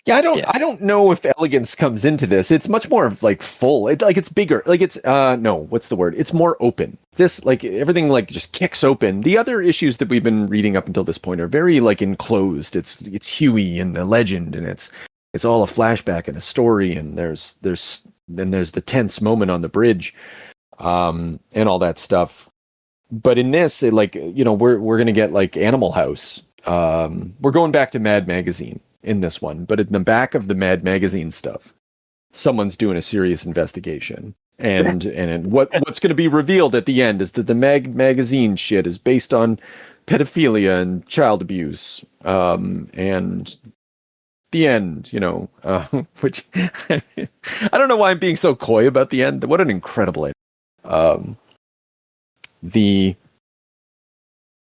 I don't know if elegance comes into this. It's much more of like full. It's bigger. Like it's what's the word? It's more open. This, like, everything like just kicks open. The other issues that we've been reading up until this point are very like enclosed. It's Huey and the legend, and it's all a flashback and a story, and there's the tense moment on the bridge, and all that stuff. But in this, we're gonna get like Animal House. We're going back to Mad Magazine in this one, but in the back of the Mad Magazine stuff, someone's doing a serious investigation, and what's going to be revealed at the end is that the Mad Magazine shit is based on pedophilia and child abuse, and the end, which I don't know why I'm being so coy about the end. What an incredible end.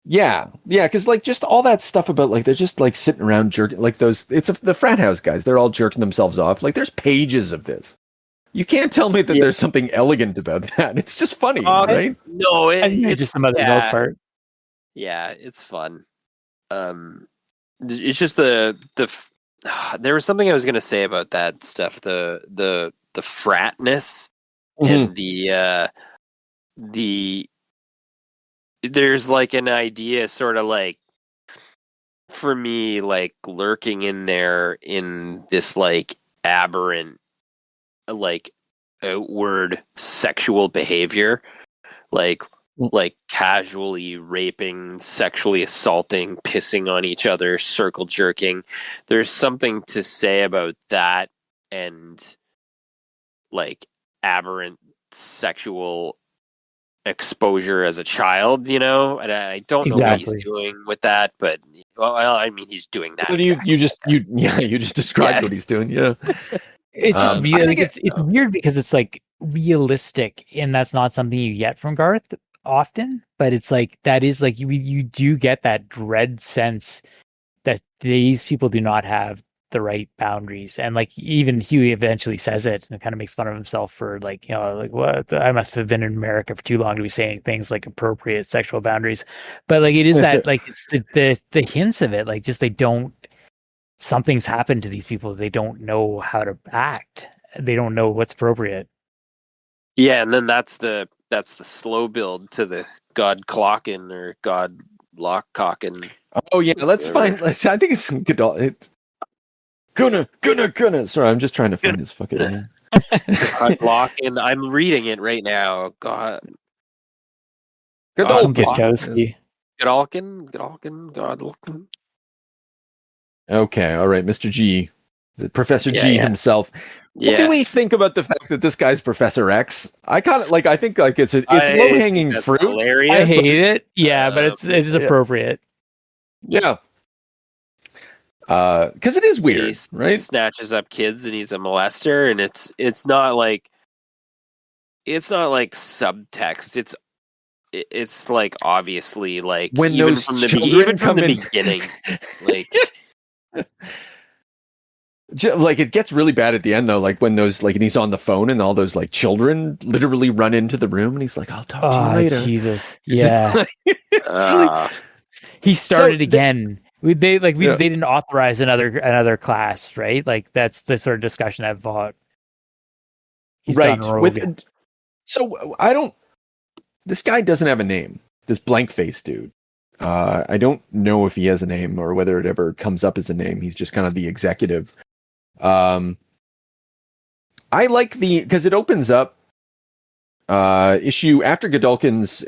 Because like just all that stuff about like they're just like sitting around jerking, like those. The frat house guys. They're all jerking themselves off. Like there's pages of this. You can't tell me that there's something elegant about that. It's just funny, right? No, it's just some other milk part. Yeah, it's fun. It's just the there was something I was gonna say about that stuff. The fratness and the there's like an idea sort of like, for me, like lurking in there in this like aberrant, like outward sexual behavior, like like casually raping, sexually assaulting, pissing on each other, circle jerking. There's something to say about that and like aberrant sexual exposure as a child, you know, and I don't know what he's doing with that, but well, I mean, he's doing that. Well, you just described what he's doing. Yeah, it's just really it's weird because it's like realistic, and that's not something you get from Garth often. But it's like that is like you do get that dread sense that these people do not have the right boundaries, and like even Huey eventually says it and kind of makes fun of himself for like, you know, like, what, I must have been in America for too long to be saying things like appropriate sexual boundaries. But like it is that like it's the hints of it, like just something's happened to these people, they don't know how to act, they don't know what's appropriate. Yeah, and then that's the slow build to the God clocking or God lock cocking. Oh yeah, let's find. I think it's good. Gonna. Sorry, I'm just trying to find his fucking name. Locking. I'm reading it right now. God. Godolkin. Godolkin. Okay, all right, Mr. G, Professor G himself. What do we think about the fact that this guy's Professor X? I kind of like. I think like it's low hanging fruit. Hilarious. I hate it. Yeah, but it is appropriate. Yeah. Because it is weird, right? Snatches up kids and he's a molester, and it's not like subtext. It's like obviously like when those children from the beginning, like it gets really bad at the end though. Like when those and he's on the phone and all those like children literally run into the room and he's like, "I'll talk to you later." Jesus, yeah. He started again. They didn't authorize another class, right? Like that's the sort of discussion I've thought. Right. So I don't. This guy doesn't have a name. This blank face dude. I don't know if he has a name or whether it ever comes up as a name. He's just kind of the executive. I like because it opens up issue after Godolkin's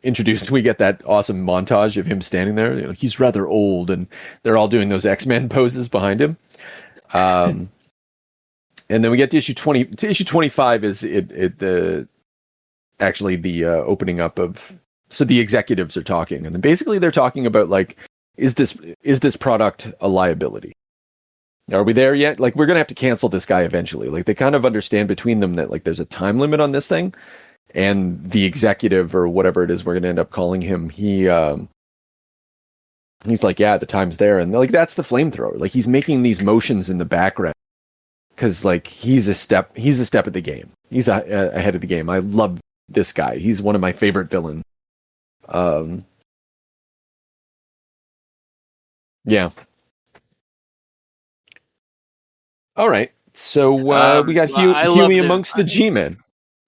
introduced. We get that awesome montage of him standing there. You know, he's rather old, and they're all doing those X-Men poses behind him. And then we get to issue 20. To issue 25 is the opening up of. So the executives are talking, and then basically they're talking about like, is this product a liability? Are we there yet? Like, we're going to have to cancel this guy eventually. Like, they kind of understand between them that, like, there's a time limit on this thing. And the executive, or whatever it is we're going to end up calling him, he's like, yeah, the time's there. And, like, that's the flamethrower. Like, he's making these motions in the background. Because, like, he's a step at the game. He's ahead of the game. I love this guy. He's one of my favorite villains. Yeah. All right, so we got Huey amongst the G-men.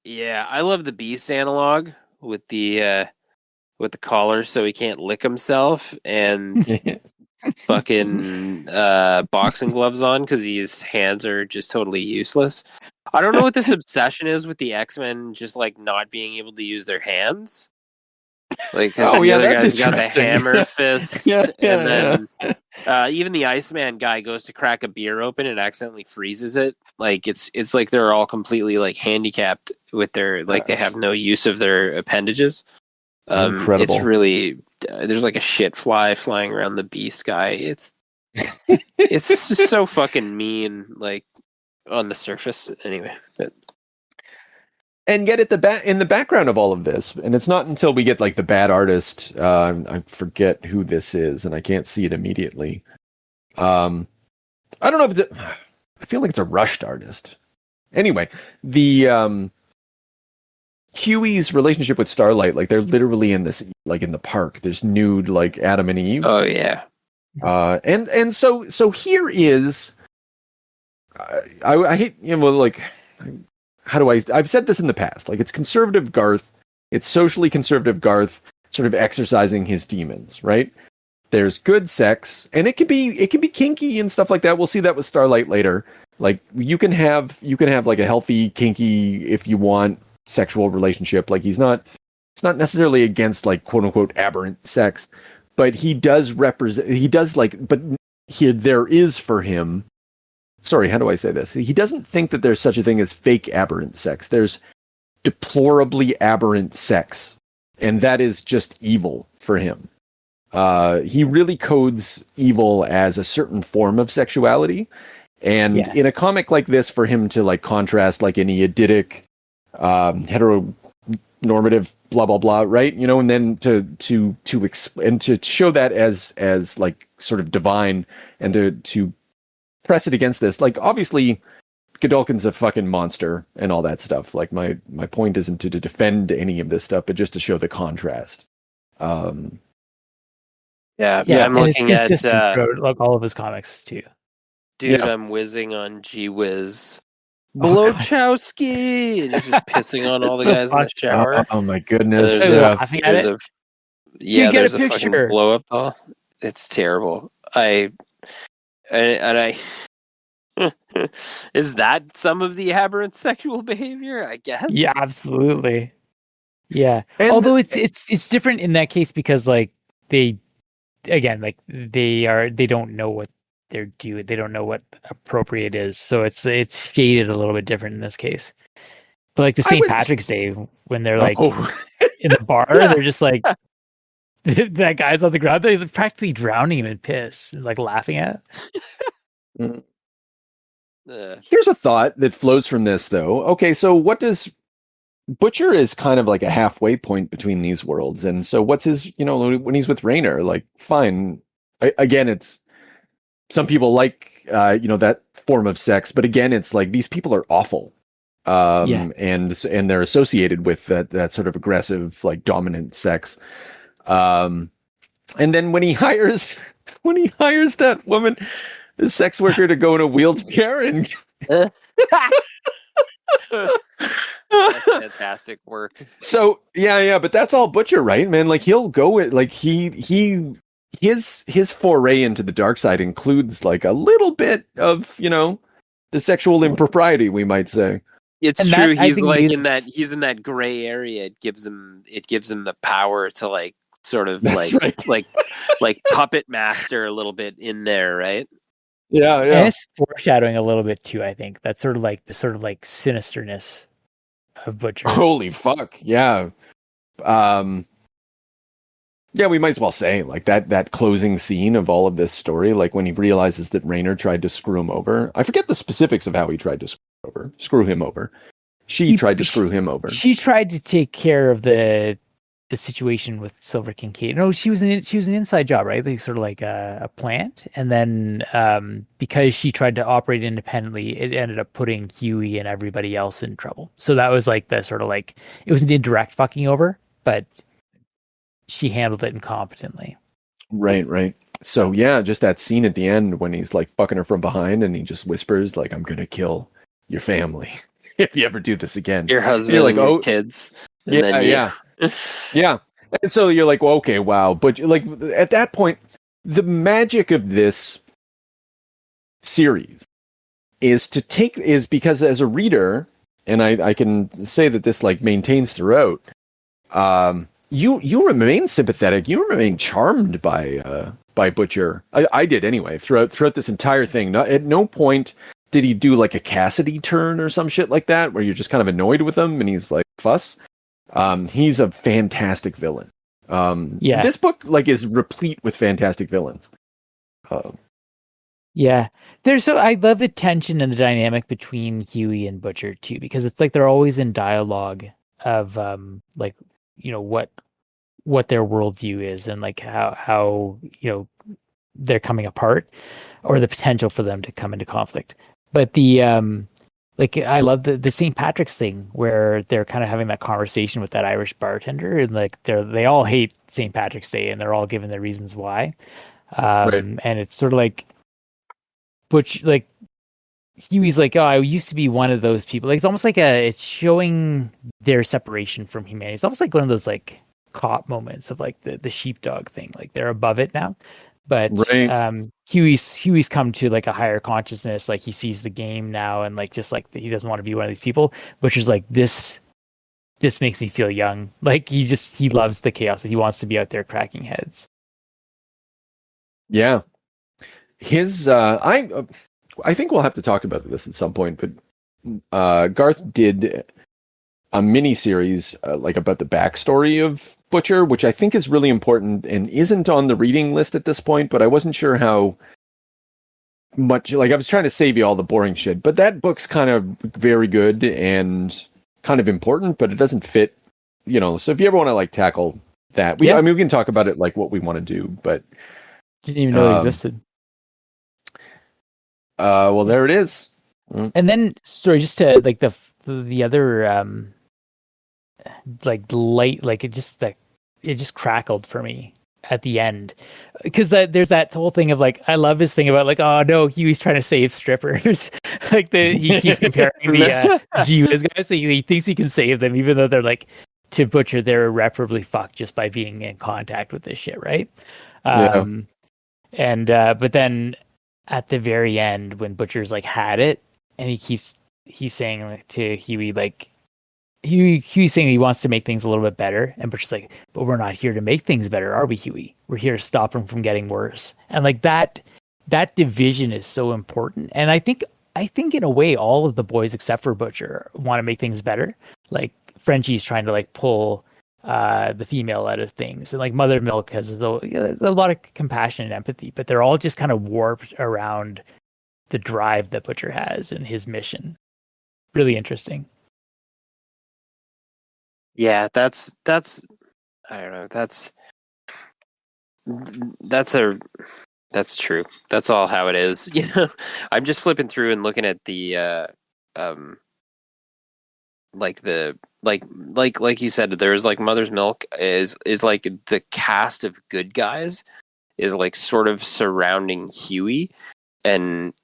Yeah, I love the Beast analog with the collar, so he can't lick himself, and fucking boxing gloves on because his hands are just totally useless. I don't know what this obsession is with the X-Men just like not being able to use their hands. Like, the other guy's got the hammer fist, and then even the Iceman guy goes to crack a beer open and accidentally freezes it. Like it's like they're all completely like handicapped with their they have no use of their appendages. Incredible. It's really there's like a shit fly flying around the Beast guy. It's just so fucking mean, like on the surface. Anyway, but. And yet in the background of all of this, and it's not until we get like the bad artist, I forget who this is, and I can't see it immediately. I don't know if I feel like it's a rushed artist. Anyway, the Huey's relationship with Starlight, like they're literally in this, like in the park. There's nude, like Adam and Eve. Oh yeah. And so here is, I hate, you know, like. I've said this in the past, like it's conservative Garth, it's socially conservative Garth sort of exercising his demons, right? There's good sex, and it can be kinky and stuff like that. We'll see that with Starlight later. Like you can have like a healthy, kinky, if you want, sexual relationship. Like he's not it's not necessarily against like quote unquote aberrant sex, but he does represent. He does like, but here there is for him. Sorry, how do I say this? He doesn't think that there's such a thing as fake aberrant sex. There's deplorably aberrant sex, and that is just evil for him. He really codes evil as a certain form of sexuality, and in a comic like this, for him to like contrast like any Edetic, heteronormative, blah blah blah, right? You know, and then to show that as like sort of divine, and to press it against this, like obviously Godolkin's a fucking monster and all that stuff. Like my point isn't to defend any of this stuff, but just to show the contrast. I'm and looking it's at like all of his comics too. Dude, I'm whizzing on Gee Whiz. Blowchowski! And he's just pissing on all the guys in the shower. Oh my goodness. There's a get a fucking picture. blow up doll. It's terrible. Is that some of the aberrant sexual behavior? I guess. Yeah, absolutely. Yeah. And although it's different in that case because like they don't know what they're doing. They don't know what appropriate is. So it's shaded a little bit different in this case. But like the St. Patrick's Day when they're like in the bar, they're just like that guy's on the ground. They're practically drowning him in piss and like laughing at. Here's a thought that flows from this, though. Okay, so what does Butcher is kind of like a halfway point between these worlds, and so what's his? You know, when he's with Raynor, like fine. Again, it's some people like that form of sex, but again, it's like these people are awful, and they're associated with that sort of aggressive, like dominant sex. And then when he hires that woman, the sex worker, to go in a wheelchair and that's fantastic work. So but that's all Butcher, right, man? Like he'll go like his foray into the dark side includes like a little bit of the sexual impropriety, we might say. It's true. He's like he's in that gray area. It gives him the power to like sort of like puppet master a little bit in there, right? Yeah. And it's foreshadowing a little bit too, I think. That's sort of like the sinisterness of Butcher. Holy fuck. Yeah. We might as well say like that closing scene of all of this story, like when he realizes that Raynor tried to screw him over. I forget the specifics of how he tried to screw him over. She tried to screw him over. She tried to take care of the situation with Silver Kincaid. No, she was an inside job, right? Like sort of like a plant, and then because she tried to operate independently, it ended up putting Huey and everybody else in trouble. So that was like the sort of like it was an indirect fucking over, but she handled it incompetently. Right. So just that scene at the end when he's like fucking her from behind, and he just whispers like, "I'm gonna kill your family if you ever do this again." Your husband, you're like, and your kids. Yeah. And so you're like, well, okay, wow. But like at that point, the magic of this series is because as a reader, and I can say that this like maintains throughout, you remain sympathetic, you remain charmed by Butcher. I did anyway, throughout this entire thing. At no point did he do like a Cassidy turn or some shit like that, where you're just kind of annoyed with him and he's like fuss. He's a fantastic villain. This book like is replete with fantastic villains. I love the tension and the dynamic between Huey and Butcher too, because it's like they're always in dialogue of what their worldview is and like how they're coming apart or the potential for them to come into conflict. But I love the St. Patrick's thing where they're kind of having that conversation with that Irish bartender, and like they all hate St. Patrick's Day and they're all given their reasons why. And it's sort of like Butch, like Huey's like, oh, I used to be one of those people. Like it's almost like it's showing their separation from humanity. It's almost like one of those like cop moments of like the sheepdog thing. Like they're above it now. But Huey's come to like a higher consciousness, like he sees the game now and like just like he doesn't want to be one of these people, which is like this just makes me feel young. Like he loves the chaos. He wants to be out there cracking heads. Yeah. His I think we'll have to talk about this at some point, but Garth did a mini series like about the backstory of Butcher, which I think is really important and isn't on the reading list at this point, but I wasn't sure how much, like I was trying to save you all the boring shit, but that book's kind of very good and kind of important, but it doesn't fit, so if you ever want to like tackle that, I mean, we can talk about it like what we want to do, but didn't even know it existed. Well, there it is. And then, sorry, just to like the other like light, like it just crackled for me at the end, because there's that whole thing of like, I love his thing about like, oh no, Huey's trying to save strippers. Like he keeps comparing the Gee Whiz guys. So he thinks he can save them, even though they're like, to Butcher, they're irreparably fucked just by being in contact with this shit, right? And but then at the very end, when Butcher's like had it, and he's saying like, to Huey, like Huey's saying he wants to make things a little bit better, and Butcher's like, but we're not here to make things better, are we, Huey? We're here to stop them from getting worse. And like that division is so important. And I think in a way all of the boys except for Butcher want to make things better. Like Frenchie's trying to like pull the female out of things, and like Mother Milk has a lot of compassion and empathy, but they're all just kind of warped around the drive that Butcher has and his mission. Really interesting. Yeah, that's I don't know, that's true. That's all how it is. I'm just flipping through and looking at the like you said, there's like Mother's Milk is like the cast of good guys is like sort of surrounding Huey, and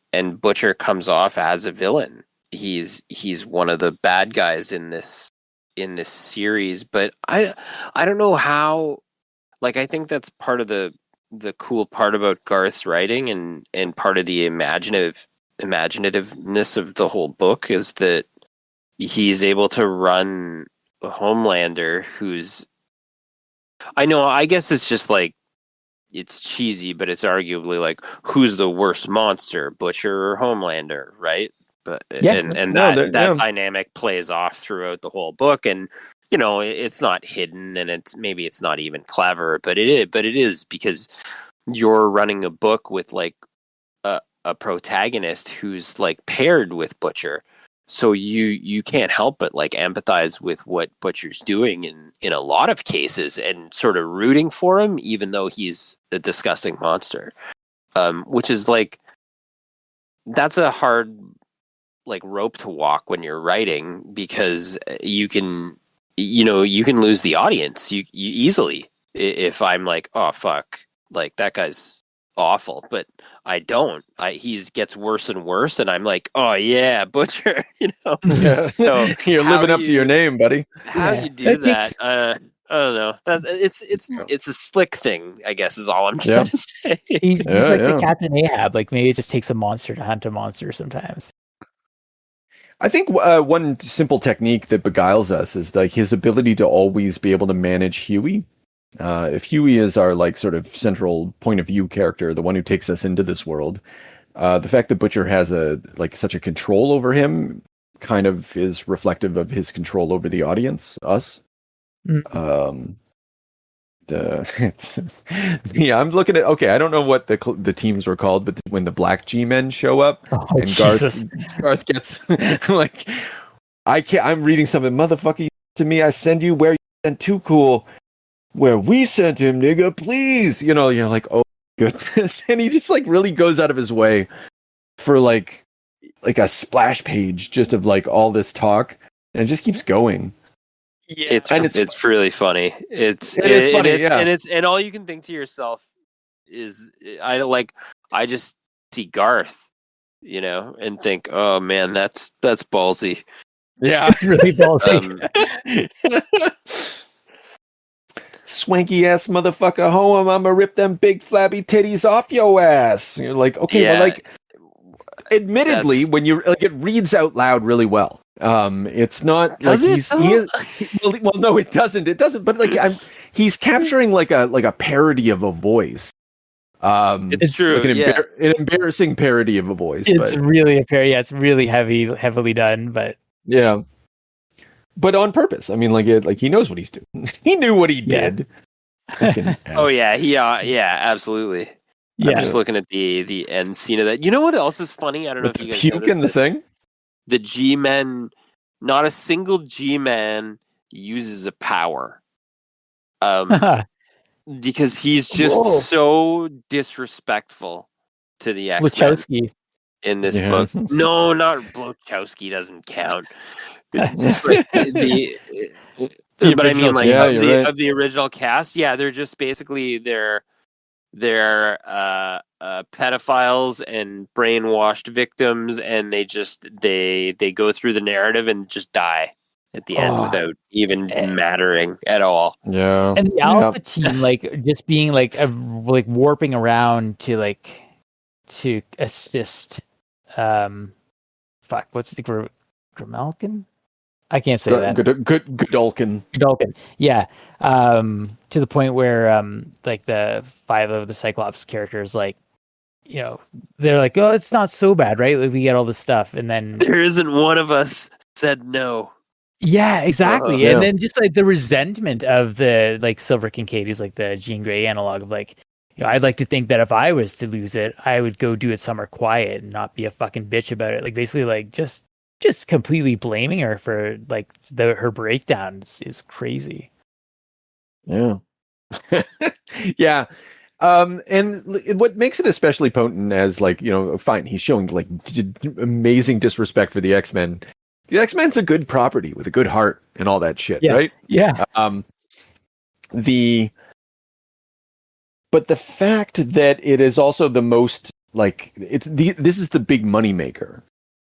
Butcher comes off as a villain. He's one of the bad guys in this series, but I don't know how, like, I think that's part of the cool part about Garth's writing and part of the imaginativeness of the whole book is that he's able to run a Homelander who's, I guess it's just like, it's cheesy, but it's arguably like, who's the worst monster, Butcher or Homelander, right? But that dynamic plays off throughout the whole book, and it's not hidden, and it's not even clever, but it is because you're running a book with like a protagonist who's like paired with Butcher, so you can't help but like empathize with what Butcher's doing in a lot of cases, and sort of rooting for him, even though he's a disgusting monster. Which is like, that's a hard like rope to walk when you're writing, because you can lose the audience you easily if I'm like, oh fuck, like that guy's awful, but I don't. He gets worse and worse, and I'm like, oh yeah, Butcher. Yeah. So you're living up to your name, buddy. How do you do that? I don't know. That it's a slick thing, I guess, is all I'm trying to say. He's like the Captain Ahab. Like, maybe it just takes a monster to hunt a monster sometimes. I think one simple technique that beguiles us is like his ability to always be able to manage Huey. If Huey is our like sort of central point of view character, the one who takes us into this world, the fact that Butcher has such a control over him kind of is reflective of his control over the audience, us. Mm-hmm. I'm looking at, okay, I don't know what the teams were called, but when the Black G-Men show up, and Garth gets like, I'm reading something, motherfucker, to me, I send you where you sent Too Cool, where we sent him, nigga, please. You're like, oh goodness. And he just like really goes out of his way for like a splash page just of like all this talk, and it just keeps going. Yeah, it's really funny. It is funny, and all you can think to yourself is, I just see Garth, and think, oh man, that's ballsy. Yeah, it's really ballsy. Swanky ass motherfucker, home, I'ma rip them big flabby titties off your ass. And you're like, okay, well, like, admittedly, when you like, it reads out loud really well. It's not Does like it, he is. Well, no, it doesn't. It doesn't. But like, he's capturing like a parody of a voice. It's true. Like an embarrassing parody of a voice. It's really a parody. Yeah, it's really heavily done. But yeah, but on purpose. I mean, like he knows what he's doing. He knew what he did. Oh yeah, yeah, absolutely. Yeah. I'm just looking at the end scene of that. You know what else is funny? I don't know if you guys puke noticed in the this. thing. The G-Men, not a single G-Man uses a power. Because he's just so disrespectful to the X-Men Wachowski in this book. No, not Blachowski doesn't count. But I mean, like of the original cast, yeah, they're just basically they're pedophiles and brainwashed victims, and they go through the narrative and just die at the end without even mattering at all. Yeah, and the Alpha team, like just being like warping around to assist. What's the Grimalkin? I can't say that. Godolkin. Yeah. To the point where like the 5 of the Cyclops characters, like, you know, they're like, oh, it's not so bad, right? Like, we get all this stuff, and then there isn't one of us said no. Yeah, exactly. And then just like the resentment of the like Silver Kincaid, who's like the Jean Grey analog of like, you know, I'd like to think that if I was to lose it, I would go do it somewhere quiet and not be a fucking bitch about it. Like basically like just completely blaming her for like her breakdown is crazy. Yeah. Yeah. And what makes it especially potent as like, you know, fine, he's showing like amazing disrespect for the X-Men. The X-Men's a good property with a good heart and all that shit, right? Yeah. But the fact that it is also the most like this is the big money maker.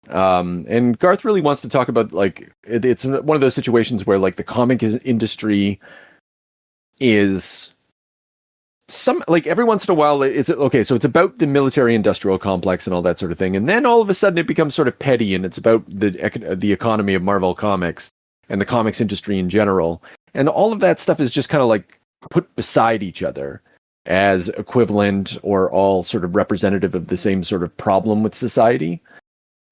And Garth really wants to talk about like it's one of those situations where like the comic industry is like every once in a while it's okay, so it's about the military industrial complex and all that sort of thing, and then all of a sudden it becomes sort of petty and it's about the economy of Marvel Comics and the comics industry in general, and all of that stuff is just kind of like put beside each other as equivalent or all sort of representative of the same sort of problem with society,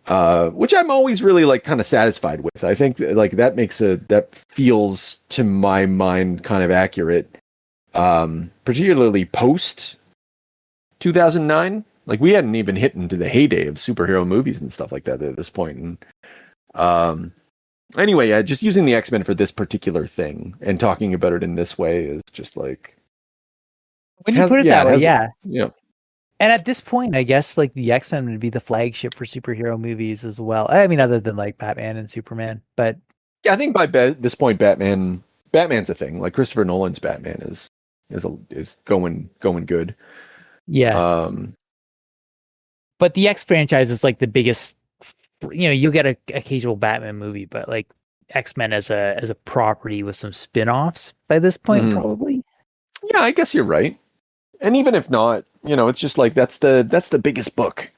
which I'm always really like kind of satisfied with. I think like that feels to my mind kind of accurate. Particularly post 2009, like we hadn't even hit into the heyday of superhero movies and stuff like that at this point. And anyway, just using the X-Men for this particular thing and talking about it in this way is just like when you put it that way, yeah. And at this point, I guess like the X-Men would be the flagship for superhero movies as well. I mean, other than like Batman and Superman, but yeah, I think by this point, Batman's a thing. Like Christopher Nolan's Batman is going good. Yeah. But the X franchise is like the biggest. You know, you'll get a occasional Batman movie, but like X-Men as a property with some spin-offs by this point, probably. Yeah, I guess you're right. And even if not, you know, it's just like that's the biggest book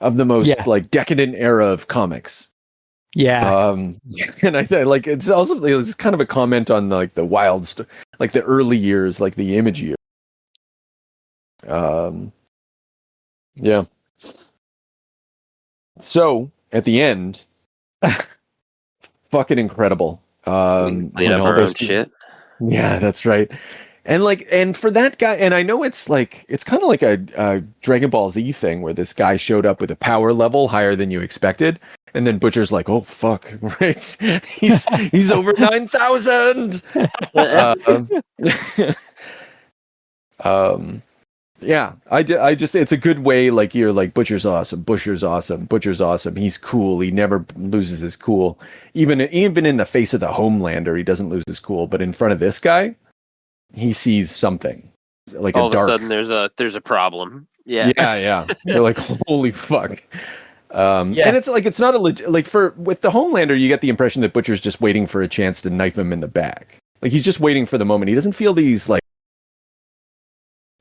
of the most like decadent era of comics. Yeah. And I like it's also it's kind of a comment on like the like the early years, like the Image year. Yeah. So at the end, fucking incredible. Clean up our own shit. Yeah, that's right. And for that guy, and I know it's like it's kind of like a Dragon Ball Z thing where this guy showed up with a power level higher than you expected, and then Butcher's like, "Oh fuck, right? He's over 9,000." Yeah, I just it's a good way. Like you're like Butcher's awesome. He's cool. He never loses his cool. Even in the face of the Homelander, he doesn't lose his cool. But in front of this guy, he sees something like all of a sudden there's a problem. Yeah. You're like, holy fuck. And it's like it's not with the Homelander, you get the impression that Butcher's just waiting for a chance to knife him in the back. Like he's just waiting for the moment. He doesn't feel these like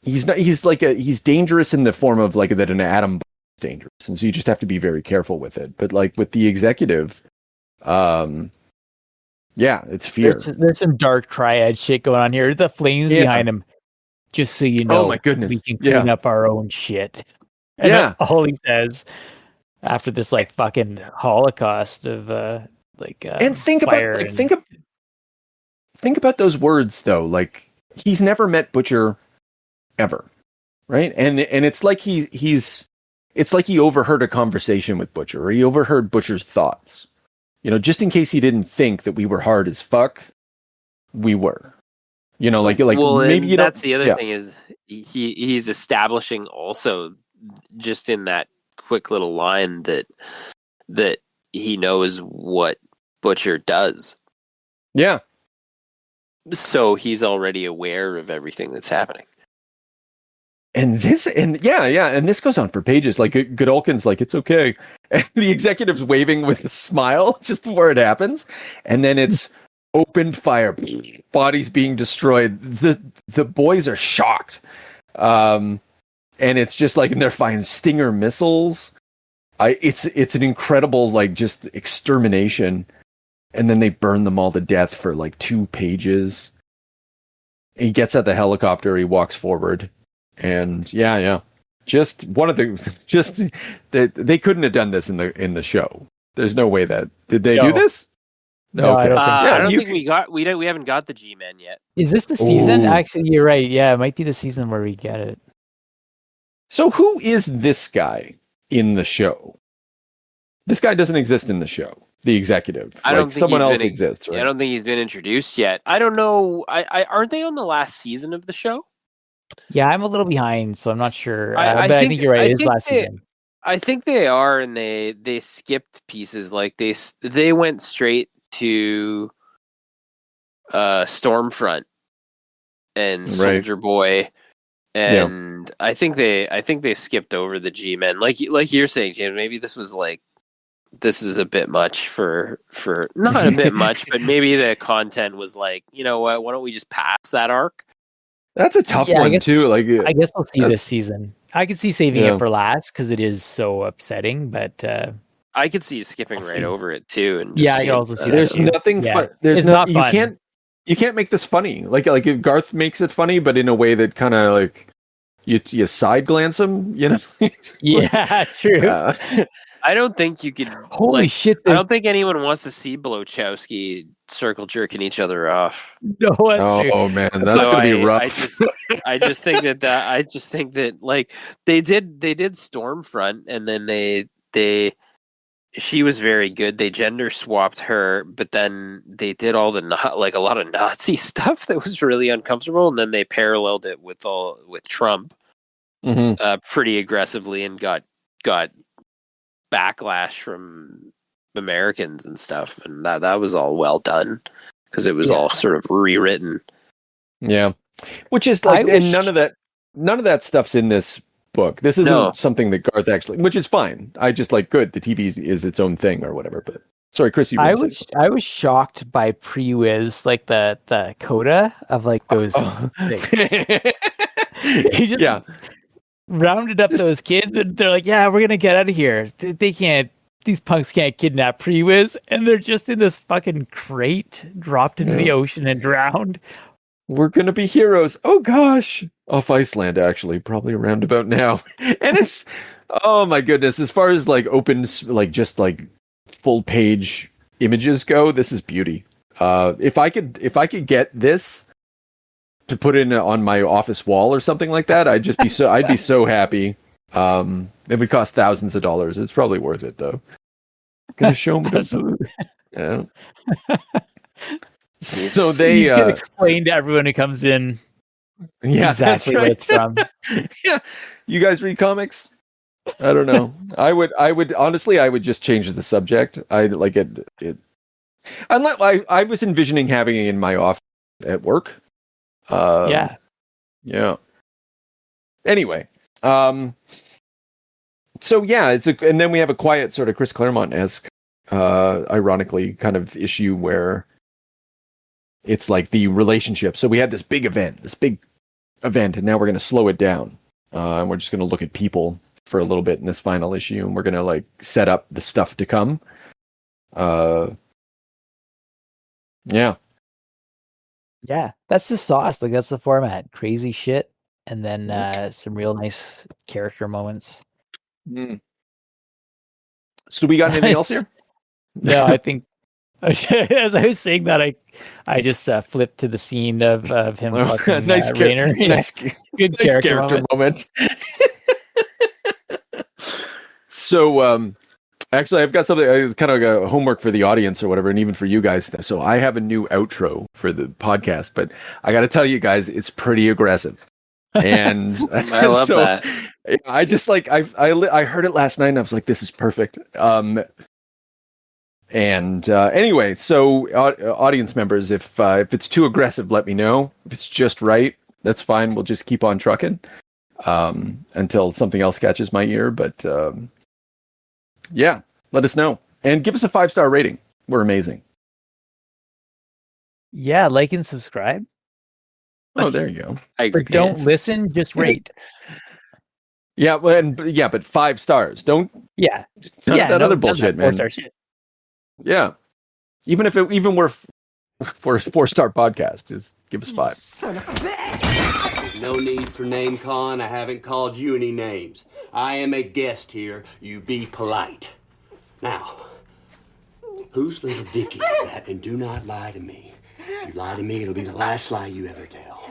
he's dangerous in the form of like that an atom bomb is dangerous, and so you just have to be very careful with it. But like with the Executive, Yeah, it's fear. There's some dark triad shit going on here. The flames behind him. Just so you know, oh my goodness, we can clean up our own shit. And that's all he says after this like fucking holocaust of and think fire about think about those words though. Like he's never met Butcher ever, right? And it's like it's like he overheard a conversation with Butcher, or he overheard Butcher's thoughts. You know, just in case he didn't think that we were hard as fuck, we were. You know, like well, maybe that's the other thing is he's establishing also just in that quick little line that he knows what Butcher does. Yeah. So he's already aware of everything that's happening. And this goes on for pages. Like Godolkin's like, it's okay. And the executive's waving with a smile just before it happens. And then it's opened fire, bodies being destroyed. The boys are shocked. And it's just like, and they're finding Stinger missiles. It's an incredible, like, just extermination. And then they burn them all to death for like 2 pages. He gets at the helicopter, he walks forward. And just one of the they couldn't have done this in the show. There's no way that did they do this? No, okay. I don't think we haven't got the G-Men yet. Is this the season? Actually, you're right. Yeah, it might be the season where we get it. So who is this guy in the show? This guy doesn't exist in the show. The executive. I don't think someone else exists, right? I don't think he's been introduced yet. I don't know. Aren't they on the last season of the show? Yeah, I'm a little behind, so I'm not sure. But I think you're right. It is last season. I think they are, and they skipped pieces. Like they went straight to Stormfront and Soldier Boy, and I think they skipped over the G-Men. Like you're saying, James. Maybe this is a bit much for not a bit much, but maybe the content was like, you know what? Why don't we just pass that arc? That's a tough one too. Like, I guess we'll see this season. I could see saving it for last because it is so upsetting. But I could see you skipping right over it too. And I can also see there's nothing fun. There's not fun. You can't make this funny. Like if Garth makes it funny, but in a way that kind of like you side glance him. You know? Yeah, true. I don't think you could. Holy shit! I don't think anyone wants to see Blachowski circle jerking each other off. No, that's true. Oh man, that's gonna be rough. I just think that like they did Stormfront, and then she was very good. They gender swapped her, but then they did all a lot of Nazi stuff that was really uncomfortable, and then they paralleled it with Trump pretty aggressively, and got backlash from Americans and stuff, and that was all well done because it was all sort of rewritten. Yeah, which is like, none of that stuff's in this book. This isn't something that Garth actually, which is fine. I just like good. The TV is its own thing or whatever. But sorry, Chris, I was shocked by Pre-Wiz, like the coda of like those. He just rounded up those kids, and they're like, "Yeah, we're gonna get out of here. They can't. These punks can't kidnap Pre-Wiz," and they're just in this fucking crate, dropped into the ocean and drowned. We're gonna be heroes. Oh gosh, off Iceland, actually, probably around about now. And it's, oh my goodness, as far as like open, like just like full page images go, this is beauty. If I could get this to put in on my office wall or something like that, I'd be so happy. It would cost thousands of dollars. It's probably worth it though. Gonna show them. Yeah. So they can explain to everyone who comes in exactly what it's from. Yeah. You guys read comics? I don't know. I would honestly, I would just change the subject. I like it. Unless I was envisioning having it in my office at work. Yeah. Anyway, so yeah, and then we have a quiet sort of Chris Claremont-esque, ironically, kind of issue where it's like the relationship. So we had this big event, and now we're going to slow it down, and we're just going to look at people for a little bit in this final issue, and we're going to like set up the stuff to come. Yeah. Yeah, that's the sauce. Like that's the format. Crazy shit, and then some real nice character moments. Mm. So we got anything else here? No, I think as I was saying that, I just flipped to the scene of him fucking nice Rainer. Nice, good nice character moment. So, actually, I've got something. It's kind of like a homework for the audience or whatever, and even for you guys. So, I have a new outro for the podcast, but I got to tell you guys, it's pretty aggressive. And I love that. I just like I heard it last night, and I was like, this is perfect. Anyway, so audience members, if it's too aggressive, let me know. If it's just right, that's fine. We'll just keep on trucking until something else catches my ear. But yeah, let us know and give us a 5-star rating. We're amazing. Yeah, like and subscribe. Oh, there you go. Or don't listen, just rate. Yeah, well, but 5 stars. Don't. Yeah, that other bullshit, man. 4-star shit. Yeah, even if we're for a 4-star podcast, just give us 5. Son of a bitch! No need for name calling. I haven't called you any names. I am a guest here. You be polite. Now, whose little dicky is that? And do not lie to me. If you lie to me, it'll be the last lie you ever tell.